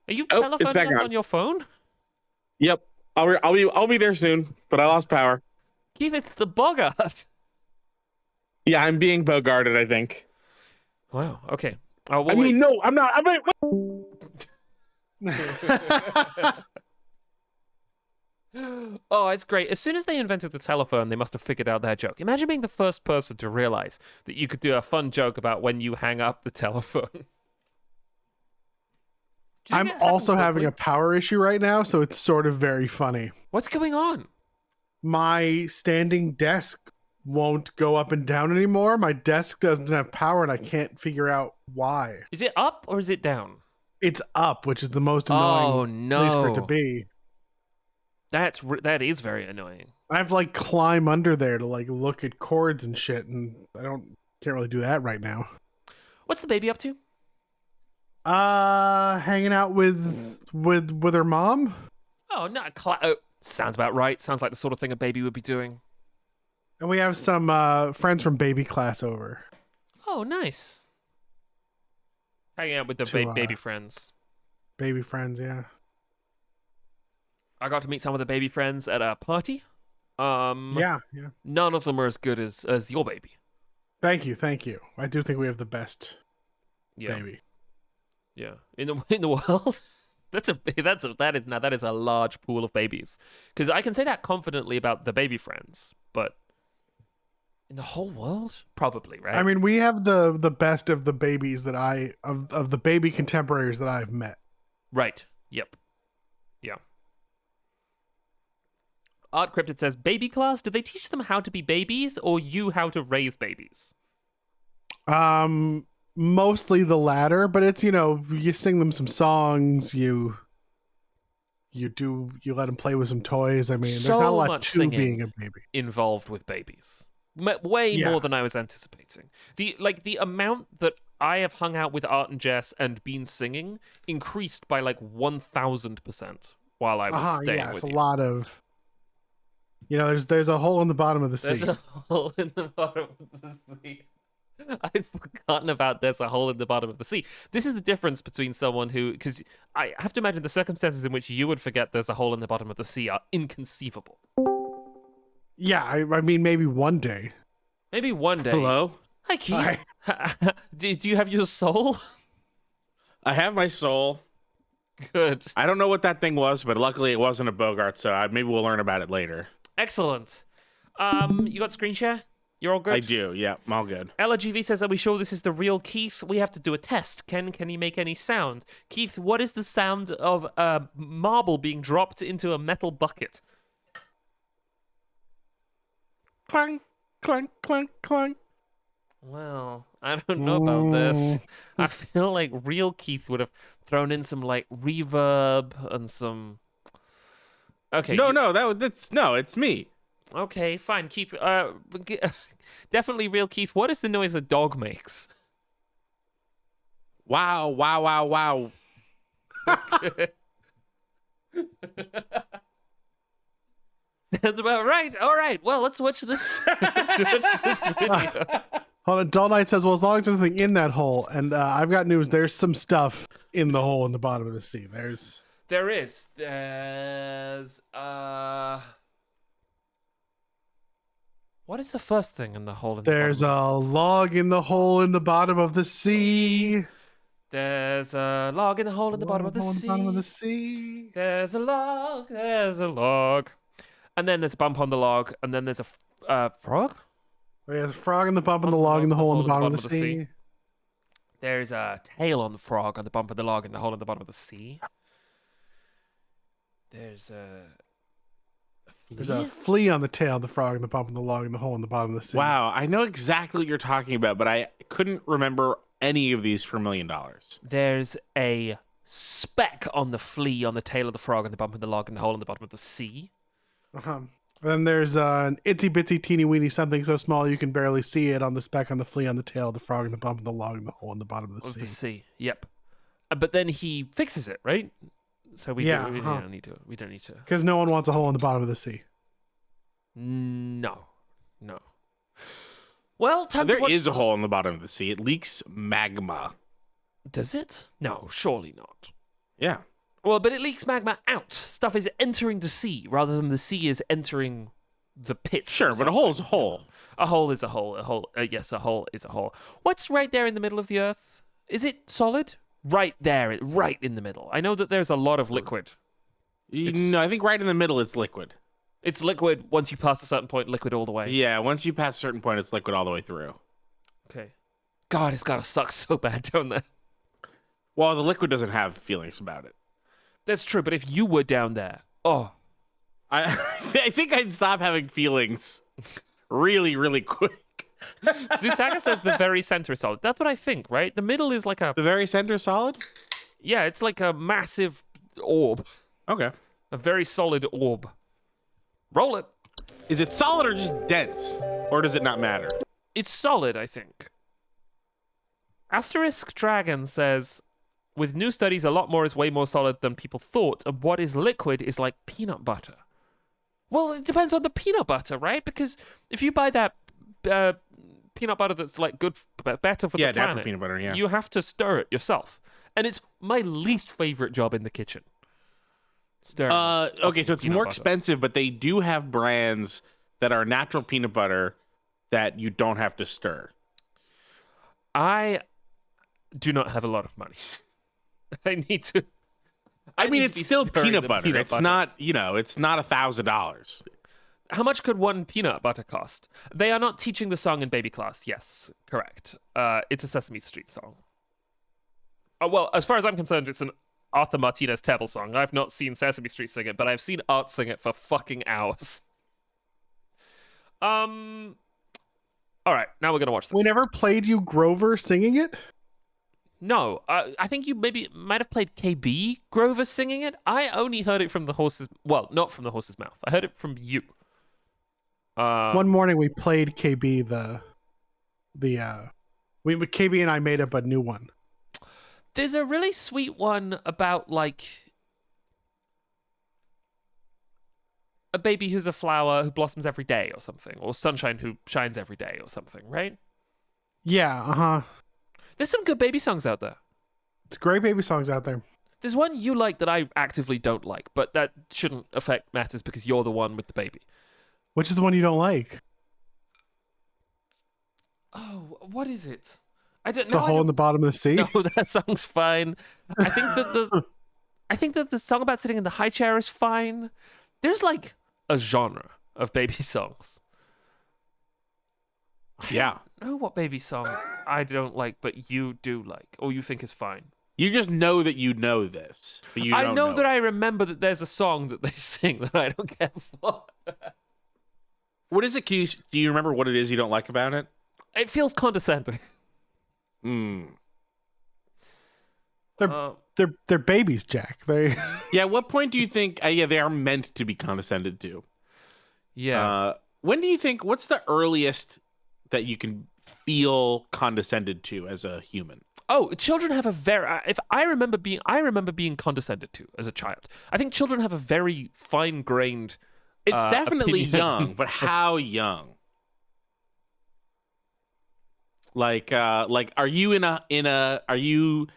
Are you Oh, it's back telephoning us on. on your phone? Yep. I'll be there soon, but I lost power. Keith, it's the Bogart. Yeah, I'm being bogarted, I think. Wow. Okay. Oh, we'll I mean, wait. no, I'm not. Oh, it's great. As soon as they invented the telephone, they must have figured out their joke. Imagine being the first person to realize that you could do a fun joke about when you hang up the telephone. Do you I'm think it happened also having a quickly? power issue right now, so it's sort of very funny. What's going on? My standing desk won't go up and down anymore. My desk doesn't have power, and I can't figure out why. Is it up or is it down? It's up, which is the most Oh, annoying place for it to no. be. That is very annoying. I have to like climb under there to like look at cords and shit, and can't really do that right now. What's the baby up to? Hanging out with her mom. Oh, no. Sounds about right. Sounds like the sort of thing a baby would be doing. And we have some friends from baby class over. Oh, nice. Hanging out with the To, baby friends. Baby friends, yeah. I got to meet some of the baby friends at a party. Yeah. None of them are as good as your baby. Thank you. I do think we have the best Yeah. baby. Yeah. In the world. That is a large pool of babies. Because I can say that confidently about the baby friends, but in the whole world, probably, right? I mean, we have the best of the babies that of the baby contemporaries that I've met. Right. Yep. Yeah. Art Cryptid says, baby class, did they teach them how to be babies or you how to raise babies? Mostly the latter, but it's, you sing them some songs, you let them play with some toys. I mean, there's not a So lot much to singing being a baby. involved with babies. Way Yeah. more than I was anticipating. The amount that I have hung out with Art and Jess and been singing increased by 1,000% while I was staying yeah, with it's a you. lot of, there's a hole in the bottom of the There's sea. a hole in the bottom of the sea. I'd forgotten about there's a hole in the bottom of the sea. This is the difference between someone because I have to imagine the circumstances in which you would forget there's a hole in the bottom of the sea are inconceivable. Yeah, I mean, maybe one day. Maybe one day. Hello? Hi, Keith. Hi. Do you have your soul? I have my soul. Good. I don't know what that thing was, but luckily it wasn't a Bogart, so maybe we'll learn about it later. Excellent. You got screen share? You're all good? I do, yeah, I'm all good. Ella GV says, are we sure this is the real Keith? We have to do a test. Can he make any sound? Keith, what is the sound of a marble being dropped into a metal bucket? Clang, clang, clang, clang. Well, I don't know about this. I feel like real Keith would have thrown in some reverb and some. Okay. No, it's me. Okay, fine, Keith. Definitely real Keith. What is the noise a dog makes? Wow, wow, wow, wow. Sounds about right. All right. Well, let's watch this. Let's watch this video. Hold on, Dull Knight says, well, as long as there's nothing in that hole, and I've got news, there's some stuff in the hole in the bottom of the sea. There is. There's what is the first thing in the hole in the There's bottom? a log in the hole in the bottom of the sea. There's a log in the hole in the bottom of the Hole in sea. bottom of the sea. There's a log. There's a log. And then there's a bump on the log. And then there's a frog. Oh, yeah, there's a frog in the bump and the log in the hole in the bottom of the sea. There's a tail on the frog on the bump of the log in the hole in the bottom of the sea. There's a flea. There's a flea on the tail of the frog and the bump and the log in the hole in the bottom of the sea. Wow, I know exactly what you're talking about, but I couldn't remember any of these for $1 million. There's a speck on the flea on the tail of the frog and the bump of the log in the hole in the bottom of the sea. And then there's an itsy bitsy teeny weeny something so small you can barely see it on the speck on the flea on the tail of the frog and the bump and the log in the hole in the bottom of the Of sea. the sea. Yep. But then he fixes it, right? So we don't need to. We don't need to. Because no one wants a hole in the bottom of the sea. No. Well, time to There watch is a this. hole in the bottom of the sea. It leaks magma. Does it? No, surely not. Yeah. Well, but it leaks magma out. Stuff is entering the sea rather than the sea is entering the pit. Sure, but a hole is a hole. A hole is a hole. Yes, a hole is a hole. What's right there in the middle of the earth? Is it solid? Right there, right in the middle. I know that there's a lot of liquid. No, I think right in the middle it's liquid. It's liquid once you pass a certain point, liquid all the way. Yeah, once you pass a certain point, it's liquid all the way through. Okay. God, it's gotta suck so bad down there. Well, the liquid doesn't have feelings about it. That's true, but if you were down there, oh. I think I'd stop having feelings really, really quick. Zutaka says the very center is solid. That's what I think, right? The middle is like a... The very center is solid? Yeah, it's like a massive orb. Okay. A very solid orb. Roll it. Is it solid or just dense? Or does it not matter? It's solid, I think. Asterisk Dragon says, with new studies, a lot more is way more solid than people thought, and what is liquid is like peanut butter. Well, it depends on the peanut butter, right? Because if you buy that peanut butter that's like good, better for the planet, natural peanut butter, yeah. you have to stir it yourself. And it's my least favorite job in the kitchen. Stirring okay, so it's peanut more butter. expensive, but they do have brands that are natural peanut butter that you don't have to stir. I do not have a lot of money. I need to. I mean, need it's to be still stirring peanut the butter. peanut It's butter. not, it's not $1,000. How much could one peanut butter cost? They are not teaching the song in baby class. Yes, correct. It's a Sesame Street song. Well, as far as I'm concerned, it's an Arthur Martinez Table song. I've not seen Sesame Street sing it, but I've seen Art sing it for fucking hours. All right, now we're gonna watch this. We never played you Grover singing it? No, I think you maybe might have played KB Grover singing it. I only heard it from the horse's... Well, not from the horse's mouth. I heard it from you. One morning we played KB KB and I made up a new one. There's a really sweet one about, like, a baby who's a flower who blossoms every day or something, or sunshine who shines every day or something, right? Yeah, uh-huh. There's some good baby songs out there. It's great baby songs out there. There's one you like that I actively don't like, but that shouldn't affect matters because you're the one with the baby. Which is the one you don't like? Oh, what is it? I don't The know. Hole in the Bottom of the Sea? No, that song's fine. I think that the song about sitting in the high chair is fine. There's like a genre of baby songs. Yeah. I don't know what baby song I don't like, but you do like, or you think is fine. You just know that you know this, but you don't I know that it. I remember that there's a song that they sing that I don't care for. What is it? Do you remember what it is you don't like about it? It feels condescending. They're babies, Jack. They Yeah, at what point do you think they are meant to be condescended to? Yeah. When do you think, what's the earliest that you can feel condescended to as a human? Oh, children have a very. I remember being condescended to as a child. I think children have a very fine-grained. It's definitely opinion. young, but how young? Like, are you are you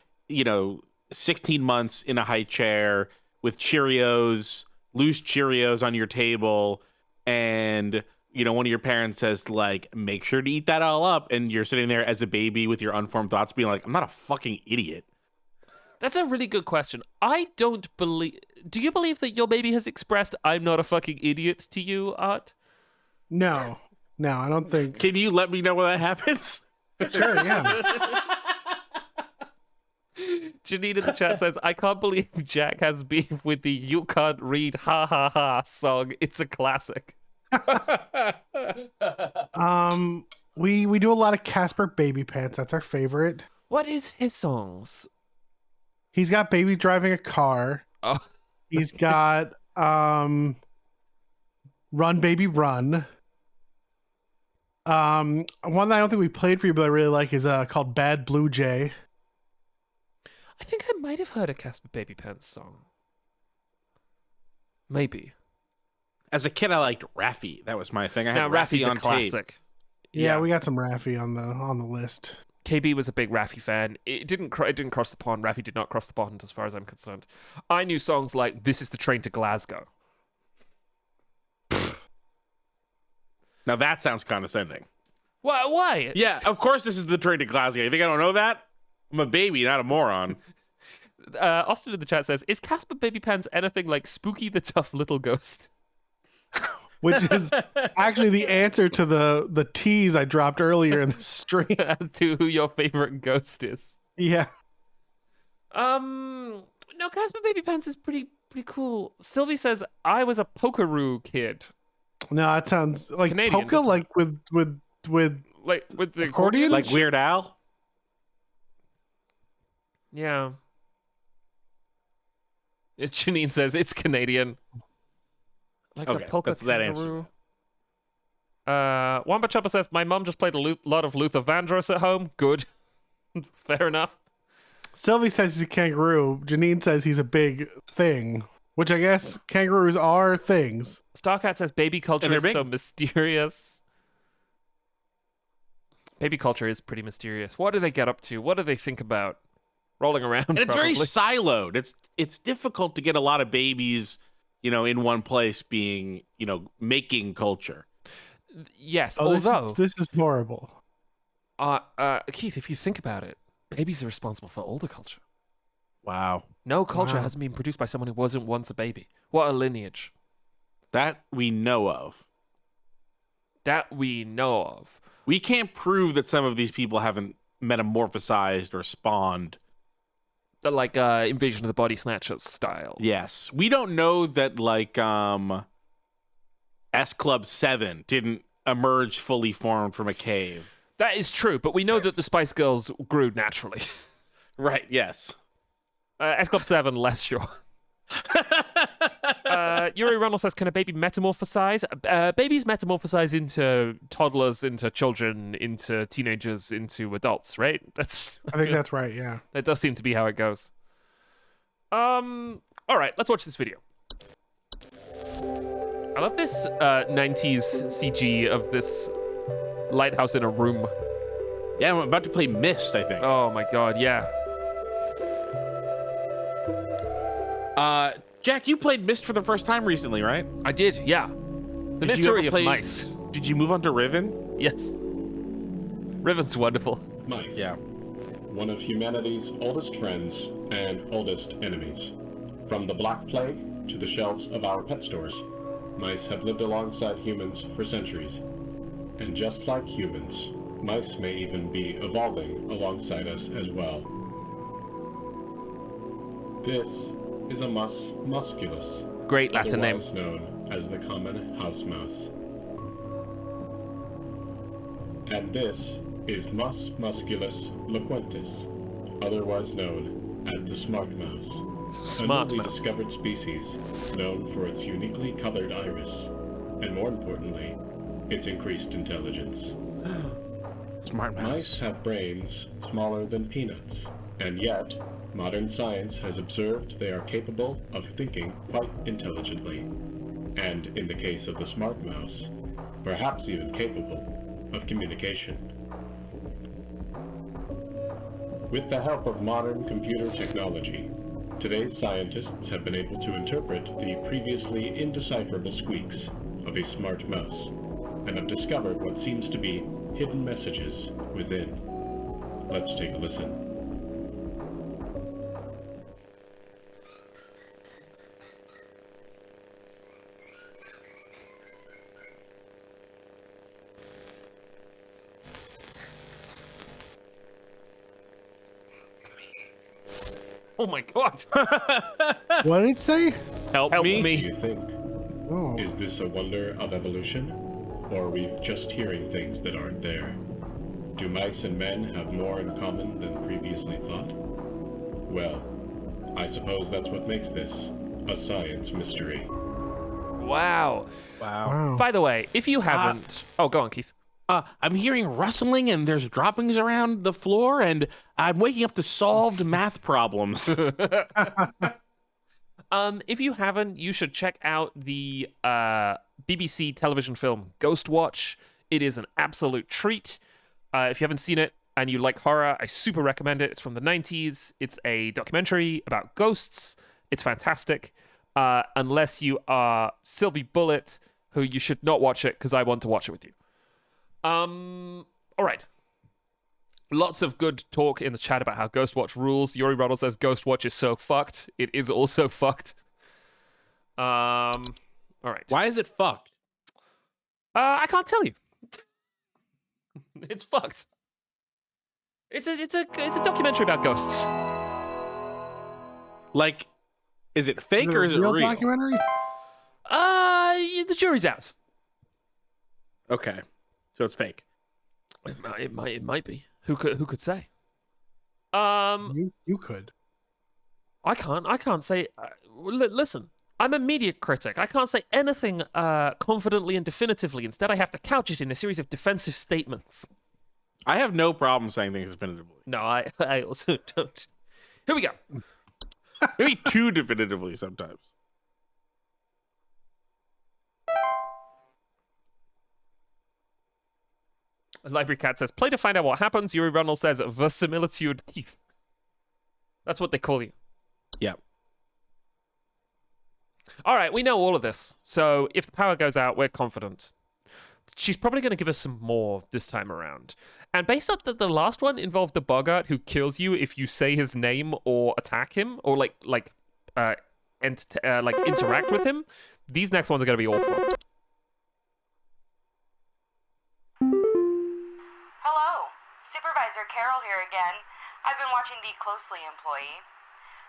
16 months in a high chair with Cheerios, loose Cheerios on your table, and one of your parents says, like, make sure to eat that all up, and you're sitting there as a baby with your unformed thoughts being like, I'm not a fucking idiot. That's a really good question. I don't believe... Do you believe that your baby has expressed, I'm not a fucking idiot to you, Art? No, I don't think. Can you let me know when that happens? Sure, yeah. Janine in the chat says, I can't believe Jack has beef with the You Can't Read Ha Ha Ha song. It's a classic. We do a lot of Casper Baby Pants. That's our favorite. What is his songs? He's got Baby Driving a Car. Oh. He's got Run Baby Run. One that I don't think we played for you, but I really like is called Bad Blue Jay. I think I might have heard a Casper Baby Pants song. Maybe. As a kid, I liked Raffi. That was my thing. I had Now, Raffi's Raffi a on classic. tape. Yeah, we got some Raffi on the list. KB was a big Raffi fan. It didn't cross the pond. Raffi did not cross the pond, as far as I'm concerned. I knew songs like "This Is the Train to Glasgow." Now that sounds condescending. Why? Yeah, of course this is the train to Glasgow. You think I don't know that? I'm a baby, not a moron. Austin in the chat says, "Is Casper Baby Pants anything like Spooky the Tough Little Ghost?" Which is actually the answer to the tease I dropped earlier in the stream. As to who your favorite ghost is. Yeah. No, Casper Baby Pants is pretty cool. Sylvie says, "I was a Pokeroo kid." No, that sounds like Canadian, polka, doesn't like with Like with the Accordion? Like Weird Al? Yeah. Janine says it's Canadian. Like Okay, a polka that's that answer. kangaroo. Wamba Chopper says, "My mom just played a lot of Luther Vandross at home." Good. Fair enough. Sylvie says he's a kangaroo. Janine says he's a big thing, which I guess kangaroos are things. Starcat says, "Baby culture And they're is big. so mysterious." Baby culture is pretty mysterious. What do they get up to? What do they think about? Rolling around, And it's probably. very siloed. It's difficult to get a lot of babies, in one place being, making culture. Yes, Oh, although this is horrible. Keith, if you think about it, babies are responsible for all the culture. Wow. No culture Wow. hasn't been produced by someone who wasn't once a baby. What a lineage. That we know of. That we know of. We can't prove that some of these people haven't metamorphosized or spawned. The, like, Invasion of the Body Snatchers style. Yes. We don't know that, like, S Club 7 didn't emerge fully formed from a cave. That is true, but we know that the Spice Girls grew naturally. Right, yes. S Club 7, less sure. Yuri Ronald says, "Can a baby metamorphosize?" Babies metamorphosize into toddlers, into children, into teenagers, into adults, right? I think that's right, yeah. That does seem to be how it goes. All right, let's watch this video. I love this 90s CG of this lighthouse in a room. Yeah, I'm about to play Mist, I think. Oh my god, yeah. Jack, you played Mist for the first time recently, right? I did, yeah. The Did you mystery ever of play- mice. Did you move on to Riven? Yes. Riven's wonderful. Mice. Yeah. One of humanity's oldest friends and oldest enemies. From the Black Plague to the shelves of our pet stores, mice have lived alongside humans for centuries. And just like humans, mice may even be evolving alongside us as well. This is a mus musculus, Great Latin name. otherwise known as the common house mouse. And this is Mus musculus loquentis, otherwise known as the smart mouse. Smart A newly mouse. discovered species known for its uniquely colored iris, and more importantly, its increased intelligence. Smart Mice mouse. have brains smaller than peanuts, and yet, modern science has observed they are capable of thinking quite intelligently, and in the case of the smart mouse, perhaps even capable of communication. With the help of modern computer technology, today's scientists have been able to interpret the previously indecipherable squeaks of a smart mouse, and have discovered what seems to be hidden messages within. Let's take a listen. Oh my god. What did it say? Help, Help me. Do me. you think, Oh. is this a wonder of evolution? Or are we just hearing things that aren't there? Do mice and men have more in common than previously thought? Well, I suppose that's what makes this a science mystery. Wow. Wow. Wow. By the way, if you haven't... oh, go on, Keith. I'm hearing rustling and there's droppings around the floor, and I'm waking up to solved math problems. If you haven't, you should check out the BBC television film Ghost Watch. It is an absolute treat. If you haven't seen it and you like horror, I super recommend it. It's from the 90s. It's a documentary about ghosts. It's fantastic. Unless you are Sylvie Bullet, who you should not watch it because I want to watch it with you. All right. Lots of good talk in the chat about how Ghostwatch rules. Yuri Ruddle says Ghostwatch is so fucked. It is also fucked. All right. Why is it fucked? I can't tell you. It's fucked. It's a documentary about ghosts. Like, is it fake or is it real real? documentary? The jury's out. Okay, so it's fake. It might be. Who could say? You could. I can't say. Listen, I'm a media critic. I can't say anything confidently and definitively. Instead, I have to couch it in a series of defensive statements. I have no problem saying things definitively. No, I also don't. Here we go. Maybe too definitively sometimes. Library Cat says, play to find out what happens. Yuri Runnell says, verisimilitude Keith. That's what they call you. Yeah. All right, we know all of this. So if the power goes out, we're confident. She's probably going to give us some more this time around. And based on the last one involved the boggart who kills you if you say his name or attack him or interact with him, these next ones are going to be awful. Hello, Supervisor Carol here again. I've been watching thee closely, employee.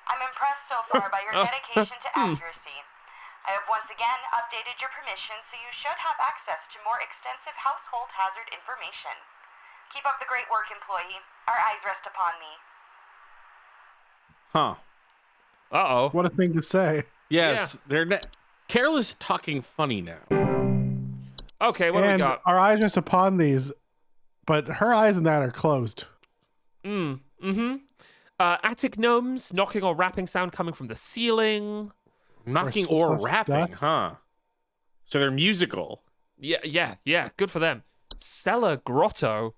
I'm impressed so far by your dedication to accuracy. I have once again updated your permission, so you should have access to more extensive household hazard information. Keep up the great work, employee. Our eyes rest upon thee. Huh. Uh-oh. What a thing to say. Yes, Carol is talking funny now. Okay, what do we got? Our eyes rest upon these, but her eyes and that are closed. Attic gnomes, knocking or rapping sound coming from the ceiling. Knocking or plus rapping, dust. huh? So they're musical. Yeah, good for them. Cellar grotto.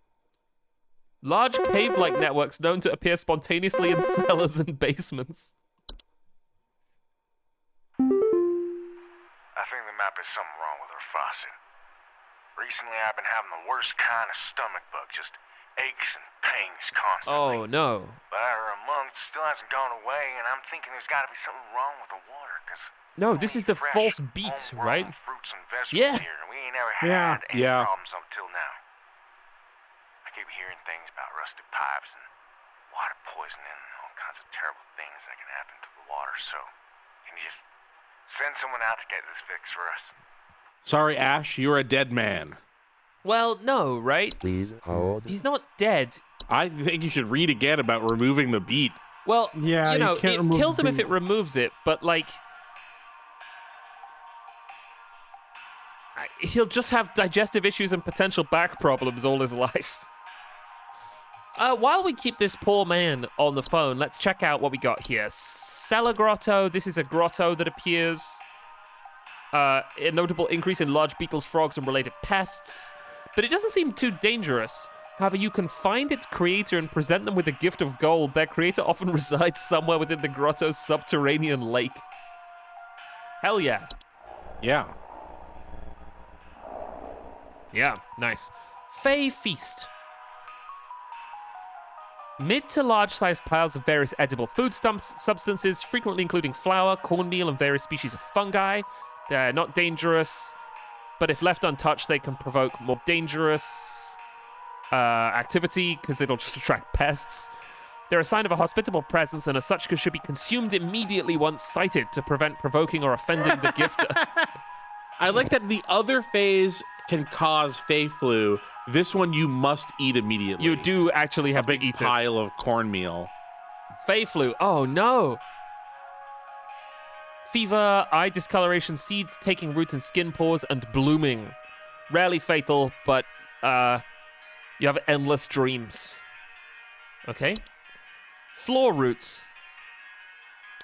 Large cave-like networks known to appear spontaneously in cellars and basements. I think there might be something wrong with her faucet. Recently, I've been having the worst kind of stomach bug, just aches and pains constantly. Oh, no. But after a month, it still hasn't gone away, and I'm thinking there's got to be something wrong with the water, because No, this is the false beat, right? Fruits and vegetables Yeah. here, and we ain't ever Yeah. had any Yeah. problems until now. I keep hearing things about rusted pipes and water poisoning and all kinds of terrible things that can happen to the water. So, can you just send someone out to get this fixed for us? Sorry, Ash, you're a dead man. Well, no, right? Please hold. He's not dead. I think you should read again about removing the beat. Well, Yeah, you can't it remove kills him if the- it removes it, but, like... he'll just have digestive issues and potential back problems all his life. While we keep this poor man on the phone, let's check out what we got here. Cellar grotto. This is a grotto that appears. A notable increase in large beetles, frogs, and related pests. But it doesn't seem too dangerous. However, you can find its creator and present them with a gift of gold. Their creator often resides somewhere within the grotto's subterranean lake. Hell yeah. Yeah. Yeah, nice. Fey Feast. Mid to large-sized piles of various edible food substances, frequently including flour, cornmeal, and various species of fungi. They're not dangerous, but if left untouched, they can provoke more dangerous activity because it'll just attract pests. They're a sign of a hospitable presence, and as such should be consumed immediately once sighted to prevent provoking or offending the gifter. I like that the other phase can cause Fey flu. This one you must eat immediately. You do actually have a big to eat pile of cornmeal. Fey flu. Oh no. Fever, eye discoloration, seeds taking root in skin pores, and blooming. Rarely fatal, but you have endless dreams. Okay. Floor roots.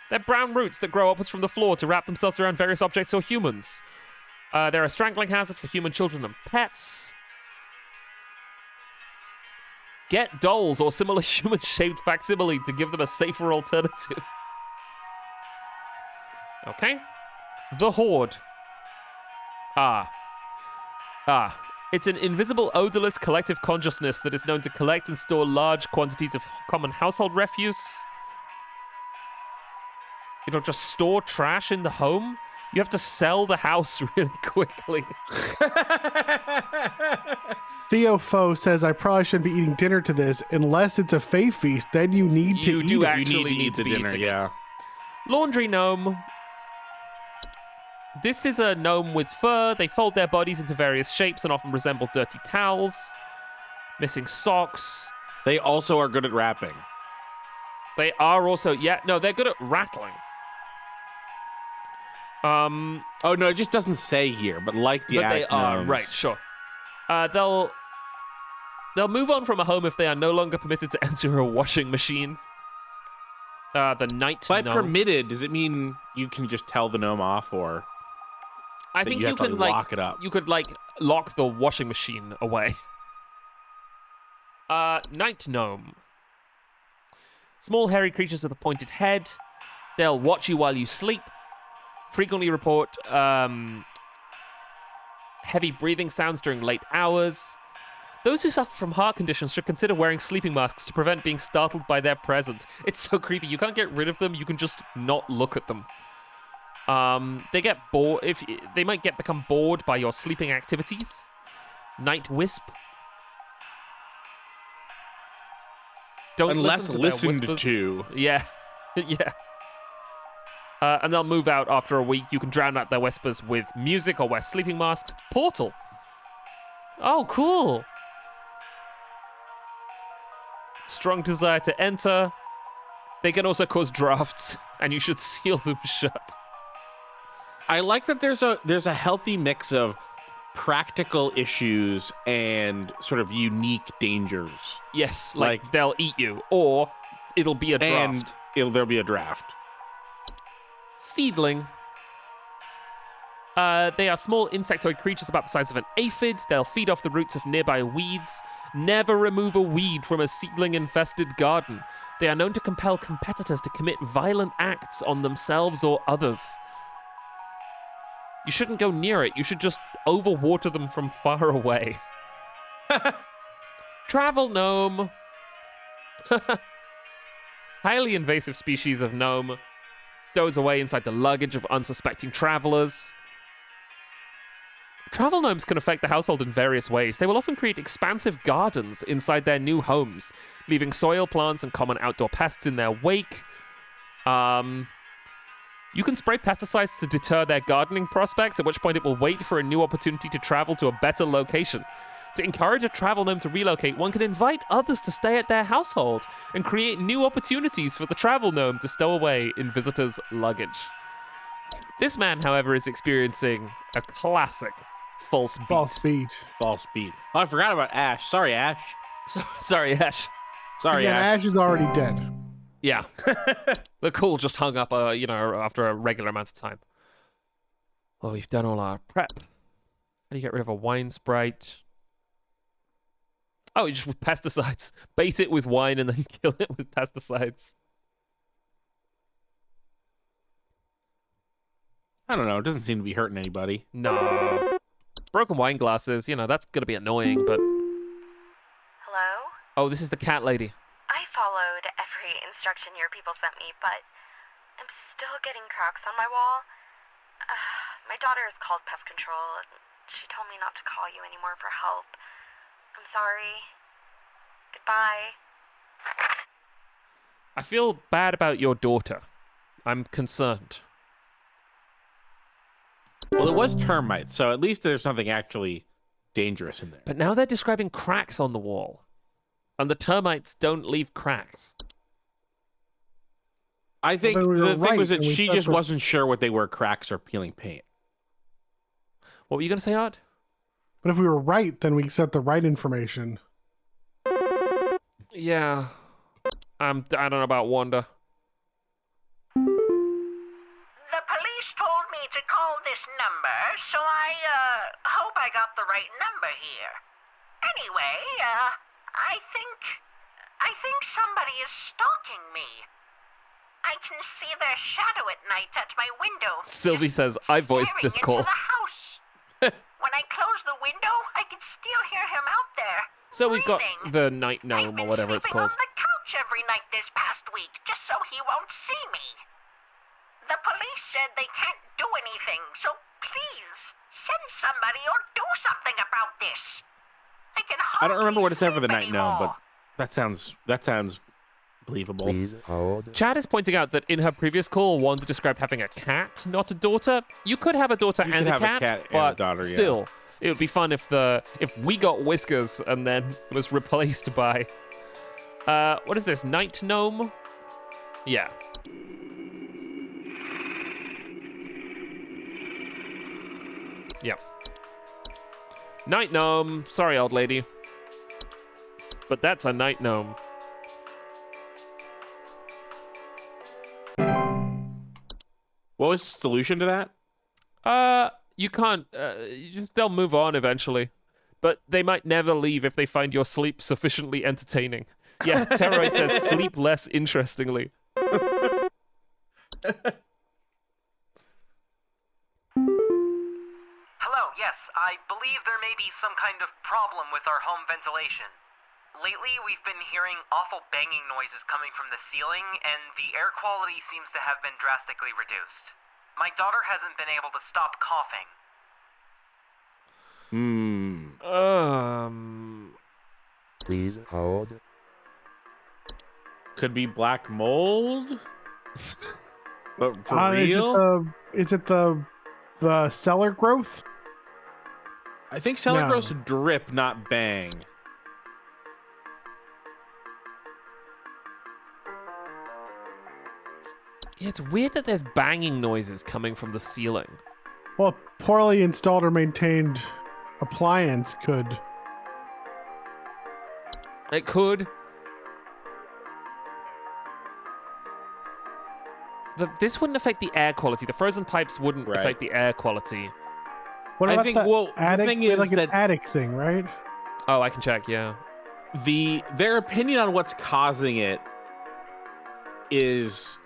They're brown roots that grow upwards from the floor to wrap themselves around various objects or humans. They're a strangling hazard for human children and pets. Get dolls or similar human-shaped facsimile to give them a safer alternative. Okay. The Horde. It's an invisible, odorless collective consciousness that is known to collect and store large quantities of common household refuse. It'll just store trash in the home. You have to sell the house really quickly. Theo Foe says, I probably shouldn't be eating dinner to this unless it's a fae feast. Then you need to You eat do it. actually need to be eating it. Laundry gnome. This is a gnome with fur. They fold their bodies into various shapes and often resemble dirty towels. Missing socks. They also are good at rapping. They are also, they're good at rattling. Oh no, it just doesn't say here, but like the but they act are, gnomes. right, sure. They'll move on from a home if they are no longer permitted to enter a washing machine. The night By gnome. permitted, does it mean you can just tell the gnome off, or I that think you you have to can lock it up? You could lock the washing machine away. Night gnome. Small hairy creatures with a pointed head. They'll watch you while you sleep. Frequently report heavy breathing sounds during late hours. Those who suffer from heart conditions should consider wearing sleeping masks to prevent being startled by their presence. It's so creepy. You can't get rid of them. You can just not look at them. They get bored. They might become bored by your sleeping activities. Night wisp. Don't Unless listen to listened their whispers. to. Yeah, yeah. And they'll move out after a week. You can drown out their whispers with music or wear sleeping masks. Portal. Oh, cool. Strong desire to enter. They can also cause drafts, and you should seal them shut. I like that there's a healthy mix of practical issues and sort of unique dangers. Yes, like they'll eat you, or it'll be a draft. And there'll be a draft. Seedling. They are small insectoid creatures about the size of an aphid. They'll feed off the roots of nearby weeds. Never remove a weed from a seedling-infested garden. They are known to compel competitors to commit violent acts on themselves or others. You shouldn't go near it. You should just overwater them from far away. Travel gnome. Highly invasive species of gnome. Stows away inside the luggage of unsuspecting travelers. Travel gnomes can affect the household in various ways. They will often create expansive gardens inside their new homes, leaving soil plants and common outdoor pests in their wake. You can spray pesticides to deter their gardening prospects, at which point it will wait for a new opportunity to travel to a better location. To encourage a travel gnome to relocate, one can invite others to stay at their household and create new opportunities for the travel gnome to stow away in visitors' luggage. This man, however, is experiencing a classic false beat. False beat. False beat. Oh, I forgot about Ash. Sorry, Ash. Sorry, Ash. Sorry, Again, Ash. Ash is already dead. Yeah. The cool just hung up, after a regular amount of time. Well, we've done all our prep. How do you get rid of a wine sprite? Oh, you just with pesticides. Bait it with wine and then kill it with pesticides. I don't know. It doesn't seem to be hurting anybody. No. Broken wine glasses, that's going to be annoying, but... Hello? Oh, this is the cat lady. I followed every instruction your people sent me, but I'm still getting cracks on my wall. My daughter has called pest control, and she told me not to call you anymore for help. I'm sorry. Goodbye. I feel bad about your daughter. I'm concerned. Well, it was termites, so at least there's nothing actually dangerous in there. But now they're describing cracks on the wall. And the termites don't leave cracks. I think Well, then we were the thing right, was that and we she said just for- wasn't sure what they were, cracks or peeling paint. What were you going to say, Art? But if we were right, then we sent the right information. Yeah. I don't know about Wanda. The police told me to call this number, so I hope I got the right number here. Anyway, I think somebody is stalking me. I can see their shadow at night at my window. Sylvie says, I voiced staring this into call. the house. When I close the window, I can still hear him out there. So we've got breathing. the night I've gnome or been whatever it's sleeping called. on the couch every night this past week, just so he won't see me. The police said they can't do anything, so please, send somebody or do something about this. I can I don't remember what it said for the hardly night gnome, anymore. but that sounds believable. Please hold. Chad is pointing out that in her previous call, Wanda described having a cat, not a daughter. You could have a daughter You and could a have a cat, cat and a but daughter, yeah. still, it would be fun if we got Whiskers and then it was replaced by what is this? Night gnome? Yeah. Yep. Night gnome. Sorry, old lady. But that's a night gnome. What was the solution to that? You can't. They'll move on eventually, but they might never leave if they find your sleep sufficiently entertaining. Yeah, Terroid says sleep less interestingly. Hello, yes, I believe there may be some kind of problem with our home ventilation. Lately, we've been hearing awful banging noises coming from the ceiling, and the air quality seems to have been drastically reduced. My daughter hasn't been able to stop coughing. Please hold. Could be black mold. But for real? Is it the cellar growth? I think cellar No. growths drip, not bang. Yeah, it's weird that there's banging noises coming from the ceiling. Well, a poorly installed or maintained appliance could. It could. This wouldn't affect the air quality. The frozen pipes wouldn't Right. affect the air quality. What I about think, the well, the attic? thing We had is like an that- attic thing, right? Oh, I can check, yeah. Their opinion on what's causing it is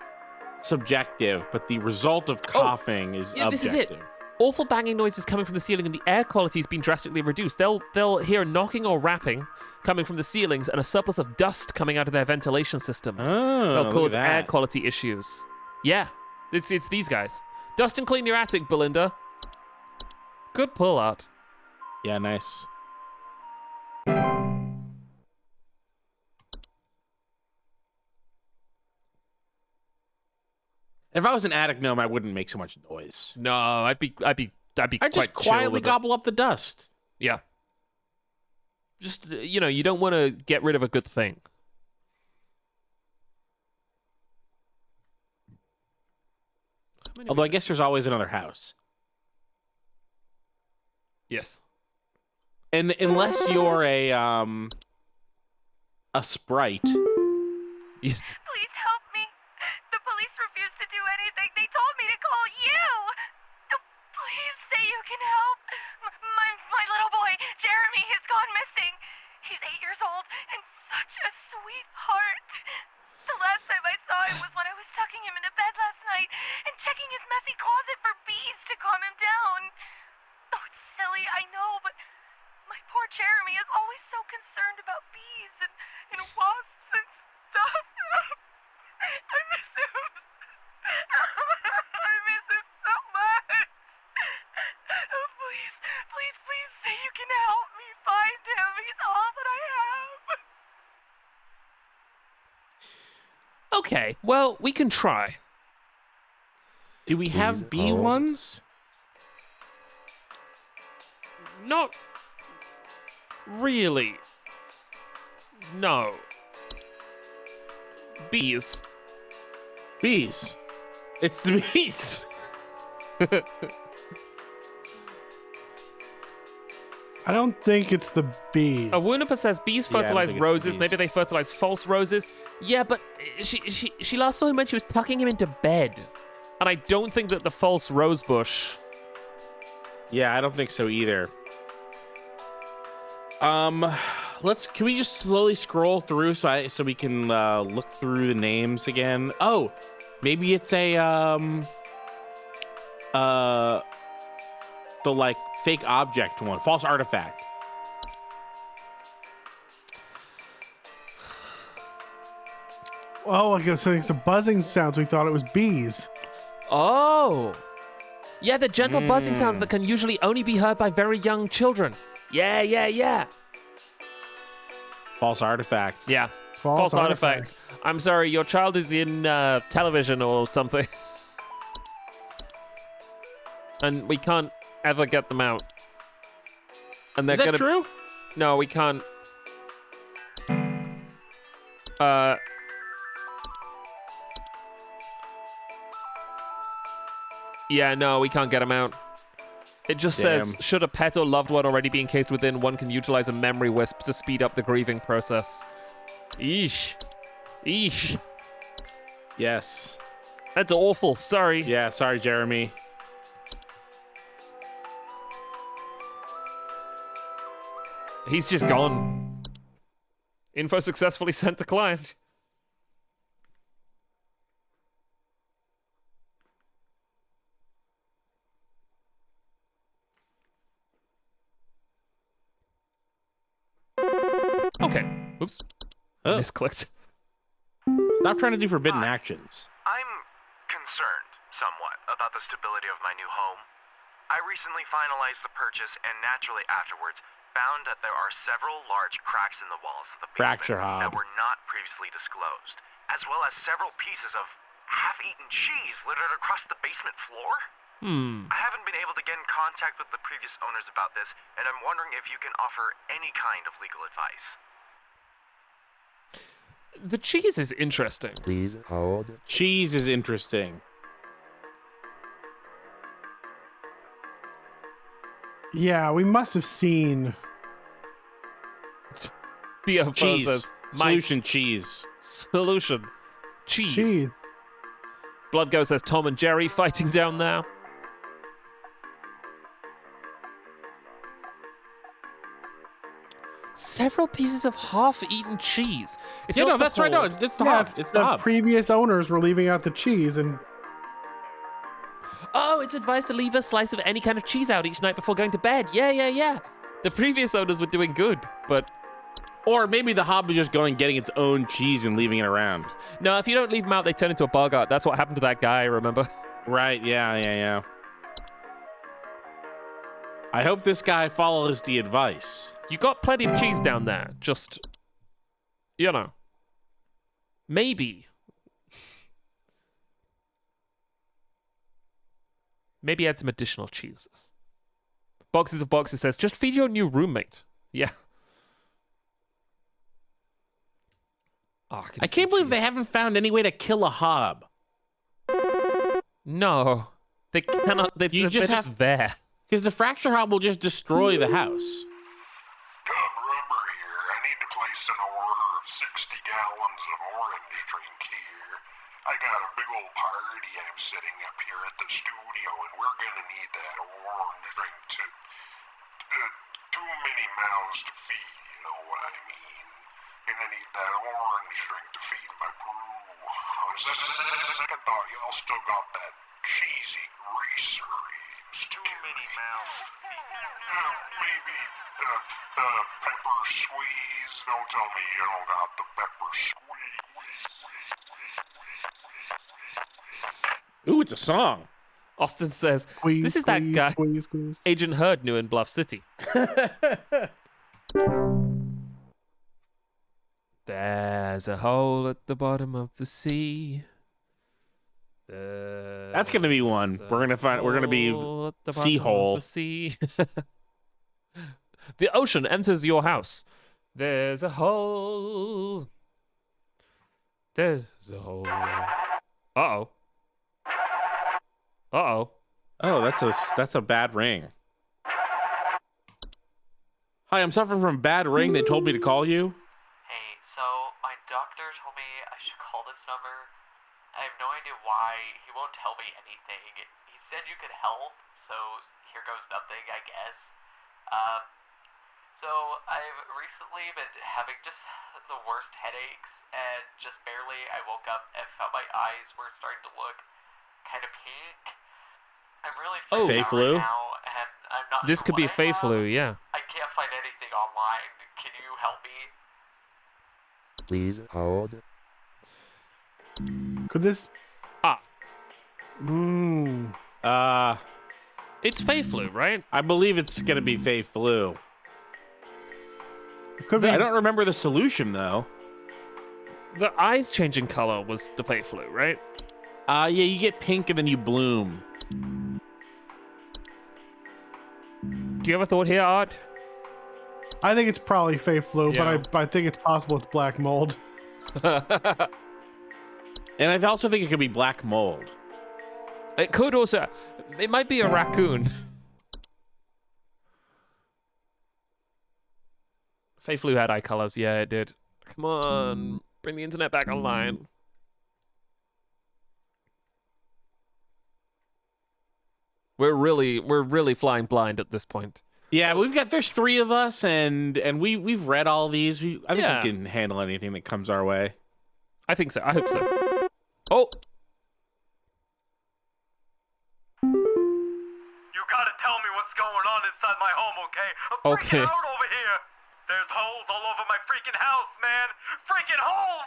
subjective, but the result of coughing is Yeah, this is objective. it. Awful banging noises coming from the ceiling and the air quality has been drastically reduced. They'll hear knocking or rapping coming from the ceilings and a surplus of dust coming out of their ventilation systems. Oh, They'll look cause at air that. quality issues. Yeah, it's these guys. Dust and clean your attic, Belinda. Good pull out. Yeah, nice. If I was an attic gnome, I wouldn't make so much noise. No, I'd be I'd quite just chill quietly with it. gobble up the dust. Yeah. Just you don't want to get rid of a good thing. Although I guess there's always another house. Yes. And unless you're a sprite. Yes. Please help me. The police refuse to do anything. They told me to call you. Please say you can help. My little boy, Jeremy, has gone missing. He's 8 years old and such a sweetheart. The last time I saw him was when I was tucking him into bed last night and checking his messy closet for bees to calm him down. Oh, it's silly, I know, but my poor Jeremy is always so concerned about bees and wasps and stuff. I miss him. I miss him so much. Oh, please, please, please say you can help me find him. He's all that I have. Okay, well, we can try. Do we have Please bee hold. ones? Not really. No. Bees. Bees. It's the bees. I don't think it's the bees. Awunipa says bees Yeah, I don't fertilize think it's roses. bees. Maybe they fertilize false roses. Yeah, but she last saw him when she was tucking him into bed. And I don't think that the false rose bush. Yeah, I don't think so either. Can we just slowly scroll through so we can look through the names again? Oh, maybe it's a the like fake object one. False artifact. Oh, okay, so it's a buzzing sound, so we thought it was bees. Oh. Yeah, the gentle buzzing sounds that can usually only be heard by very young children. Yeah. False artifact. Yeah. False artifact. I'm sorry, your child is in television or something. And we can't ever get them out. And they're Is that gonna... true? No, we can't. Yeah, no, we can't get them out. It just says, should a pet or loved one already be encased within, one can utilize a memory wisp to speed up the grieving process. Eesh. Yes. That's awful. Sorry. Yeah, sorry, Jeremy. He's just gone. Info successfully sent to client. Okay. Oops. Oh. Misclicked. Stop trying to do forbidden actions. I'm concerned somewhat about the stability of my new home. I recently finalized the purchase and naturally afterwards found that there are several large cracks in the walls of the Fracture basement that hob. were not previously disclosed, as well as several pieces of half-eaten cheese littered across the basement floor. I haven't been able to get in contact with the previous owners about this, and I'm wondering if you can offer any kind of legal advice. The cheese is interesting. Please hold. Cheese is interesting. Yeah, we must have seen. Theo Cheese. says, Solution cheese. Solution. Cheese. Cheese. Blood Ghost says Tom and Jerry fighting down there. Several pieces of half-eaten cheese. It's Yeah, not no, the that's right. No, whole- it's Yeah, top. It's the top. previous owners were leaving out the cheese, and Oh, it's advised to leave a slice of any kind of cheese out each night before going to bed. Yeah. The previous owners were doing good, but Or maybe the hob is just going getting its own cheese and leaving it around. no, if you don't leave them out, they turn into a bogart. That's what happened to that guy, remember? Right, yeah. I hope this guy follows the advice. You got plenty of cheese down there. Just, you know, maybe. Maybe add some additional cheeses. Boxes of boxes says, just feed your new roommate. Yeah. Oh, I can't believe they haven't found any way to kill a hob. No. They cannot. They're just there. Because the fracture hob will just destroy the house. Rubber here. I need to place an order of 60 gallons of orange drink here. I got a big old party I'm setting up here at the studio, and we're gonna need that orange drink to... too many mouths to feed, you know what I mean? Gonna need that orange drink to feed my brew. On second thought, y'all still got that cheesy greasery. Too many mouths. Maybe pepper squeeze. Don't tell me you don't got the pepper squeeze. Ooh, it's a song. Austin says, squeeze, this is that squeeze, guy squeeze, squeeze. Agent Heard knew in Bluff City. There's a hole at the bottom of the sea. That's gonna be one. We're gonna be sea hole. The sea. The ocean enters your house. There's a hole. There's a hole. Uh-oh. Uh-oh. Oh, that's a bad ring. Hi, I'm suffering from a bad ring. They told me to call you. Hey, so my doctor told me I should call this number. I have no idea why. He won't tell me anything. He said you could help, so here goes nothing, I guess. So I've recently been having just the worst headaches, and just barely I woke up and felt my eyes were starting to look kind of pink. I'm really Fey freaked out flu? right now, and I'm not This sure could be a what I Fey have. flu, yeah. I can't find anything online. Can you help me? Please hold. Could this? Ah, Mmm. it's Fey flu, right? I believe it's gonna be Fey flu. Could be. I don't remember the solution though. The eyes changing color was the Fey flu, right? Yeah, you get pink and then you bloom. Do you have a thought here, Art? I think it's probably Fey flu, Yeah. but I think it's possible it's black mold. And I also think it could be black mold. It could also. It might be a raccoon. Fey flu had eye colors. Yeah, it did. Come on, bring the internet back online. We're really flying blind at this point. Yeah, there's 3 of us and we've read all these. I think Yeah. we can handle anything that comes our way. I think so. I hope so. Oh, You gotta tell me what's going on inside my home, okay? I'm freaking Okay. out over here. There's holes all over my freaking house, man. Freaking holes!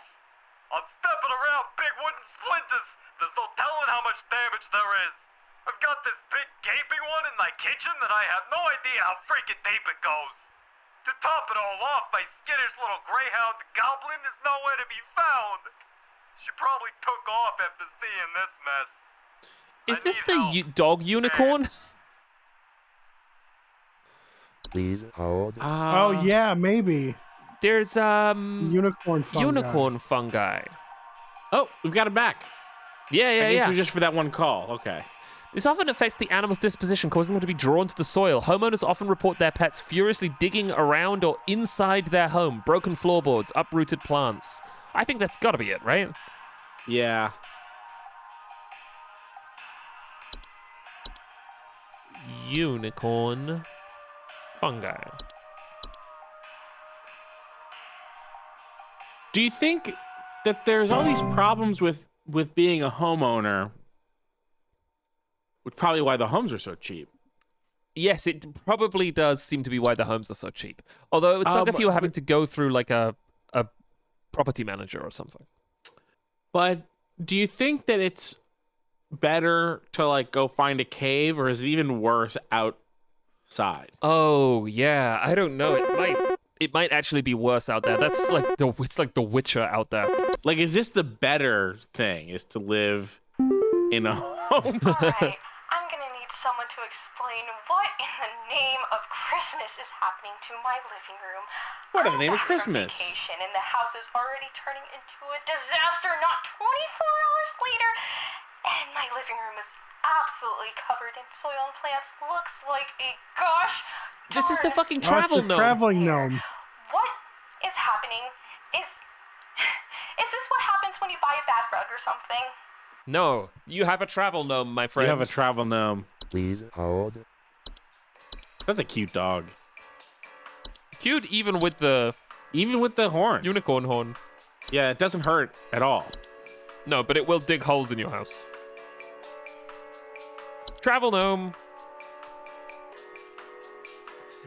I'm stepping around big wooden splinters. There's no telling how much damage there is. I've got this big gaping one in my kitchen that I have no idea how freaking deep it goes. To top it all off, my skittish little greyhound goblin is nowhere to be found. She probably took off after seeing this mess. is I this need the help. dog unicorn? Please hold. Oh yeah, maybe There's unicorn fungi. unicorn fungi. Oh, we've got it back. Yeah, I yeah, guess yeah. it was just for that one call. Okay. This often affects the animal's disposition, causing them to be drawn to the soil. Homeowners often report their pets furiously digging around or inside their home, broken floorboards, uprooted plants. I think that's got to be it, right? Yeah. Unicorn fungi. Do you think that there's all these problems with being a homeowner, which probably why the homes are so cheap? Yes, it probably does seem to be why the homes are so cheap. Although it would suck if you were having to go through like a property manager or something. But do you think that it's better to like go find a cave, or is it even worse outside? Oh yeah, I don't know. It might actually be worse out there. That's like it's like The Witcher out there. Like, is this the better thing? Is to live in a home? Alright, I'm gonna need someone to explain what in the name of Christmas is happening to my living room. What in the I'm name of back from Christmas? vacation, and the house is already turning into a disaster not 24 hours later. And my living room is absolutely covered in soil and plants. Looks like a gosh. This is the darn fucking Oh, it's travel the gnome. traveling gnome. What is happening? Is this what happens when you buy a bad rug or something? No, you have a travel gnome, my friend. You have a travel gnome. Please hold. That's a cute dog. Cute even with the Even with the horn. unicorn horn. Yeah, it doesn't hurt at all. No, but it will dig holes in your house. Travel gnome.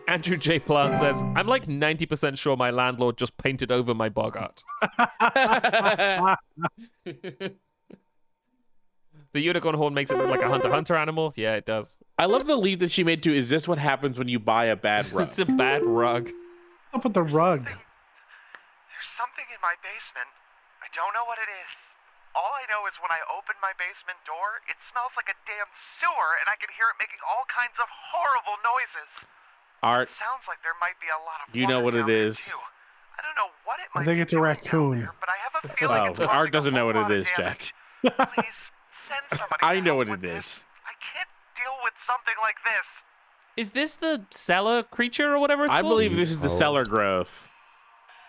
Andrew J. Plant says, I'm like 90% sure my landlord just painted over my bogart. The unicorn horn makes it look like a Hunter x Hunter animal. Yeah, it does. I love the leap that she made to, is this what happens when you buy a bad rug? It's a bad rug. What's up with the rug? There's something in my basement. I don't know what it is. All I know is when I open my basement door, it smells like a damn sewer, and I can hear it making all kinds of horrible noises. Art, Sounds like there might be a lot of You know water what it down there, is. too. I don't know what it I might think be it's a doing raccoon. down there, but I have a feeling Oh, it's Art causing a doesn't know whole what it lot of is, Jack. damage. Please send somebody I to know help what with it this. is. I can't deal with something like this. Is this the cellar creature or whatever it's I called? believe this is the Oh. cellar growth.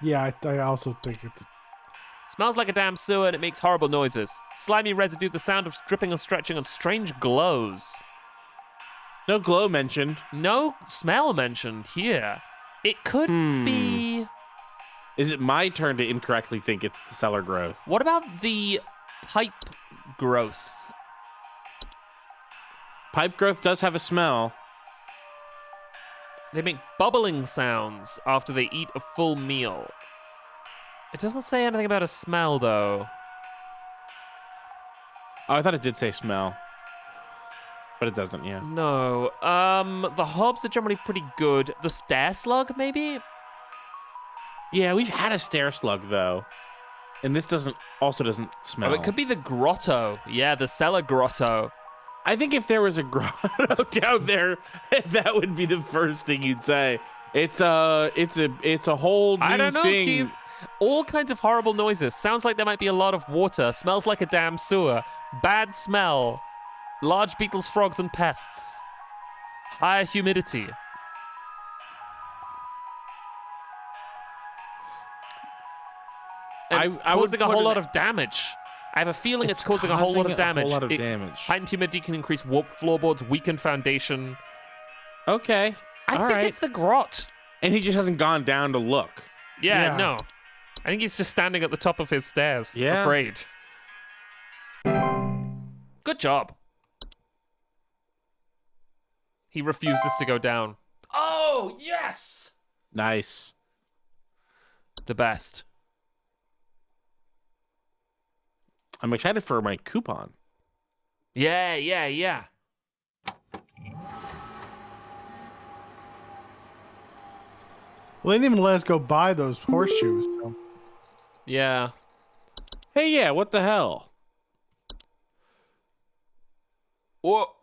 Yeah, I also think it's. Smells like a damn sewer and it makes horrible noises. Slimy residue, the sound of dripping and stretching, and strange glows. No glow mentioned. No smell mentioned here. It could be... Is it my turn to incorrectly think it's the cellar growth? What about the pipe growth? Pipe growth does have a smell. They make bubbling sounds after they eat a full meal. It doesn't say anything about a smell, though. Oh, I thought it did say smell. But it doesn't, yeah. No. The hobs are generally pretty good. The stair slug, maybe? Yeah, we've had a stair slug, though. And this also doesn't smell. Oh, it could be the grotto. Yeah, the cellar grotto. I think if there was a grotto down there, that would be the first thing you'd say. It's a whole new I don't know, thing. Keith. All kinds of horrible noises. Sounds like there might be a lot of water. Smells like a damn sewer. Bad smell. Large beetles, frogs, and pests. Higher humidity. And it's I would causing a put whole it- lot of damage. I have a feeling it's causing a whole lot of damage. Heightened humidity can increase warped floorboards, weakened foundation. Okay. I think it's the grot. And he just hasn't gone down to look. Yeah, Yeah. no. I think he's just standing at the top of his stairs, Yeah. afraid. Good job. He refuses to go down. Oh, yes! Nice. The best. I'm excited for my coupon. Yeah, yeah, yeah. Well, they didn't even let us go buy those horseshoes. So. Yeah. Hey, yeah, what the hell? Oh.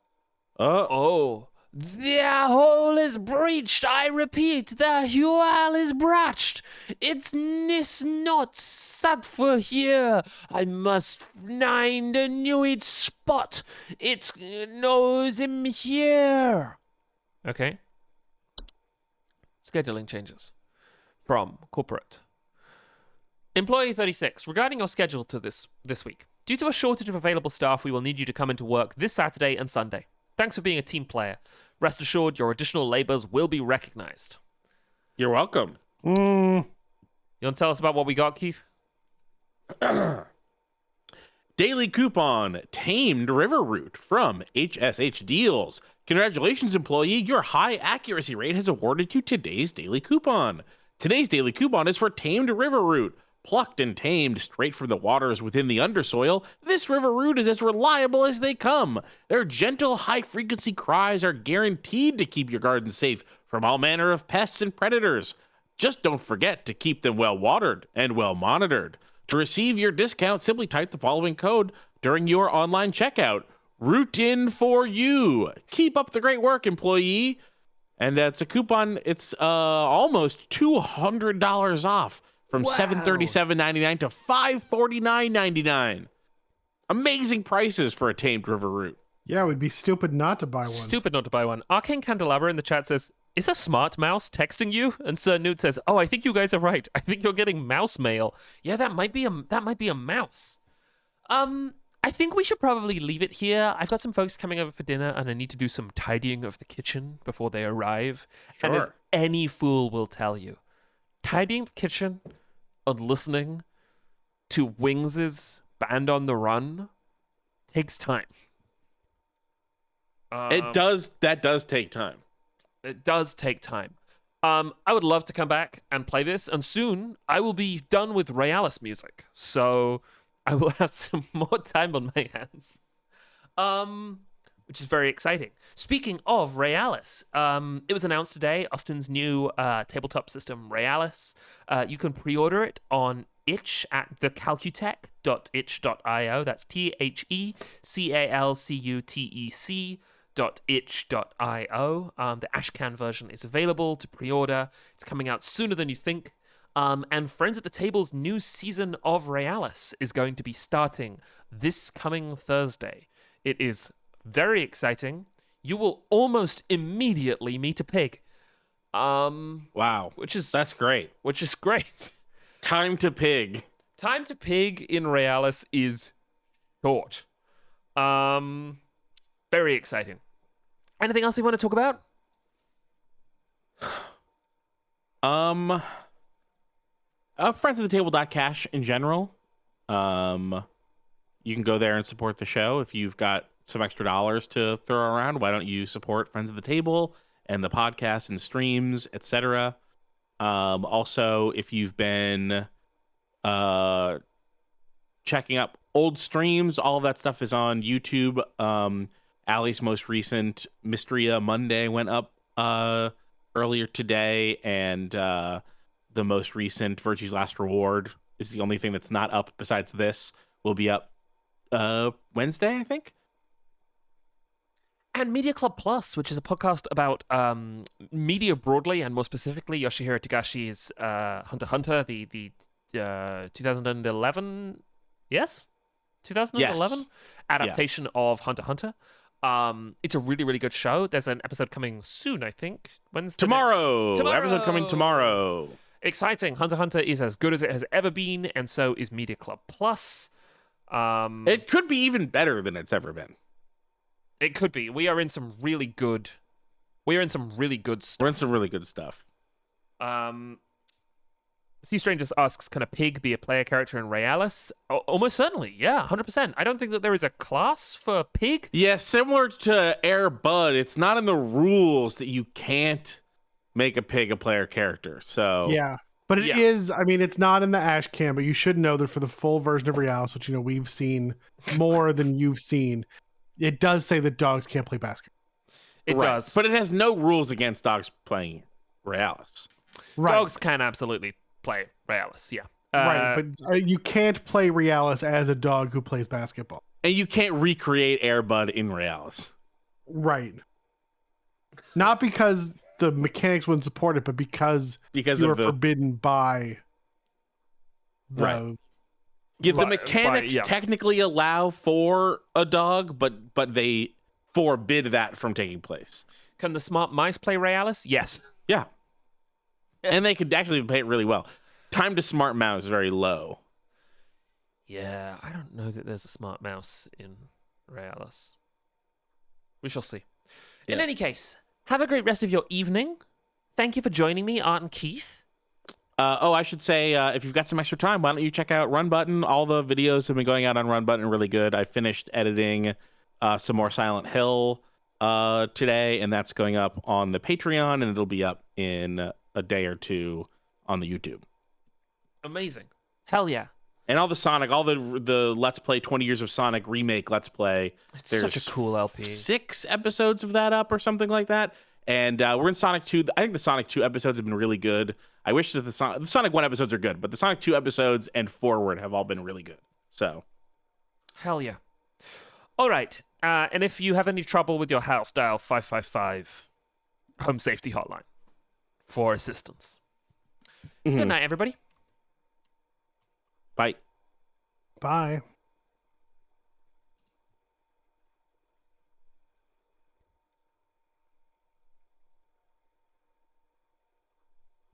Oh, Oh. The hole is breached. I repeat, the hull is breached. It's not sat for here. I must find a new spot. It knows him here. Okay. Scheduling changes. From corporate. Employee 36, regarding your schedule to this week. Due to a shortage of available staff, we will need you to come into work this Saturday and Sunday. Thanks for being a team player. Rest assured, your additional labors will be recognized. you're welcome. You want to tell us about what we got, Keith? Daily coupon, Tamed River Route from HSH Deals. Congratulations, employee. Your high accuracy rate has awarded you today's daily coupon. Today's daily coupon is for Tamed River Route. Plucked and tamed straight from the waters within the undersoil, this river root is as reliable as they come. Their gentle, high-frequency cries are guaranteed to keep your garden safe from all manner of pests and predators. Just don't forget to keep them well-watered and well-monitored. To receive your discount, simply type the following code during your online checkout. Root in for you. Keep up the great work, employee. And that's a coupon. It's almost $200 off. From $737.99 to $549.99. Amazing prices for a tamed river root. Yeah, it would be stupid not to buy one. Stupid not to buy one. Arcane Candelabra in the chat says, is a smart mouse texting you? And Sir Newt says, oh, I think you guys are right. I think you're getting mouse mail. Yeah, that might be a mouse. I think we should probably leave it here. I've got some folks coming over for dinner, and I need to do some tidying of the kitchen before they arrive. Sure. And as any fool will tell you, tidying the kitchen and listening to Wings' Band on the Run takes time. That does take time. It does take time. I would love to come back and play this, and soon I will be done with Realis music, so I will have some more time on my hands. Which is very exciting. Speaking of Realis, it was announced today, Austin's new tabletop system, Realis. You can pre-order it on itch at thecalcutech.itch.io. That's THECALCUTEC.itch.io. The Ashcan version is available to pre-order. It's coming out sooner than you think. And Friends at the Table's new season of Realis is going to be starting this coming Thursday. It is very exciting. You will almost immediately meet a pig. Wow. That's great. Which is great. Time to pig. Time to pig in Realis is short. Very exciting. Anything else you want to talk about? Friends of the Table.cash in general. You can go there and support the show if you've got some extra dollars to throw around. Why don't you support Friends of the Table and the podcast and streams, etc. Also, if you've been checking up old streams, all of that stuff is on YouTube. Allie's most recent Mysteria Monday went up earlier today, and the most recent Virtue's Last Reward is the only thing that's not up besides this. Will be up Wednesday, I think. And Media Club Plus, which is a podcast about media broadly, and more specifically Yoshihiro Togashi's Hunter x Hunter, the 2011, yes? 2011 Yes. adaptation of Hunter x Hunter. It's a really, really good show. There's an episode coming soon, I think. When's the Tomorrow! next? Episode coming tomorrow. Exciting. Hunter x Hunter is as good as it has ever been, and so is Media Club Plus. It could be even better than it's ever been. It could be. We are in some really good. We are in some really good stuff. We're in some really good stuff. Sea Strangers asks, can a pig be a player character in Realis? Almost certainly, yeah, 100%. I don't think that there is a class for pig. Yeah, similar to Air Bud, it's not in the rules that you can't make a pig a player character. So Yeah. But it is, I mean, it's not in the Ash Cam, but you should know that for the full version of Realis, which, we've seen more than you've seen, it does say that dogs can't play basketball. It does. But it has no rules against dogs playing Realis. Right. Dogs can absolutely play Realis, yeah. Right, but you can't play Realis as a dog who plays basketball. And you can't recreate Air Bud in Realis. Right. Not because the mechanics wouldn't support it, but because you are forbidden by the... Right. Yeah, the mechanics technically allow for a dog, but they forbid that from taking place. Can the smart mice play Realis? Yes. Yeah. And they could actually play it really well. Time to smart mouse is very low. Yeah, I don't know that there's a smart mouse in Realis. We shall see. In any case, have a great rest of your evening. Thank you for joining me, Art and Keith. I should say, if you've got some extra time, why don't you check out Run Button? All the videos have been going out on Run Button really good. I finished editing some more Silent Hill today, and that's going up on the Patreon, and it'll be up in a day or two on the YouTube. Amazing. Hell yeah. And all the Sonic, all the Let's Play 20 Years of Sonic remake Let's Play. It's such a cool LP. 6 episodes of that up or something like that. And we're in Sonic 2. I think the Sonic 2 episodes have been really good. I wish that the Sonic 1 episodes are good, but the Sonic 2 episodes and forward have all been really good. So. Hell yeah. All right. And if you have any trouble with your house, dial 555 Home Safety Hotline for assistance. Good night, everybody. Bye. Bye.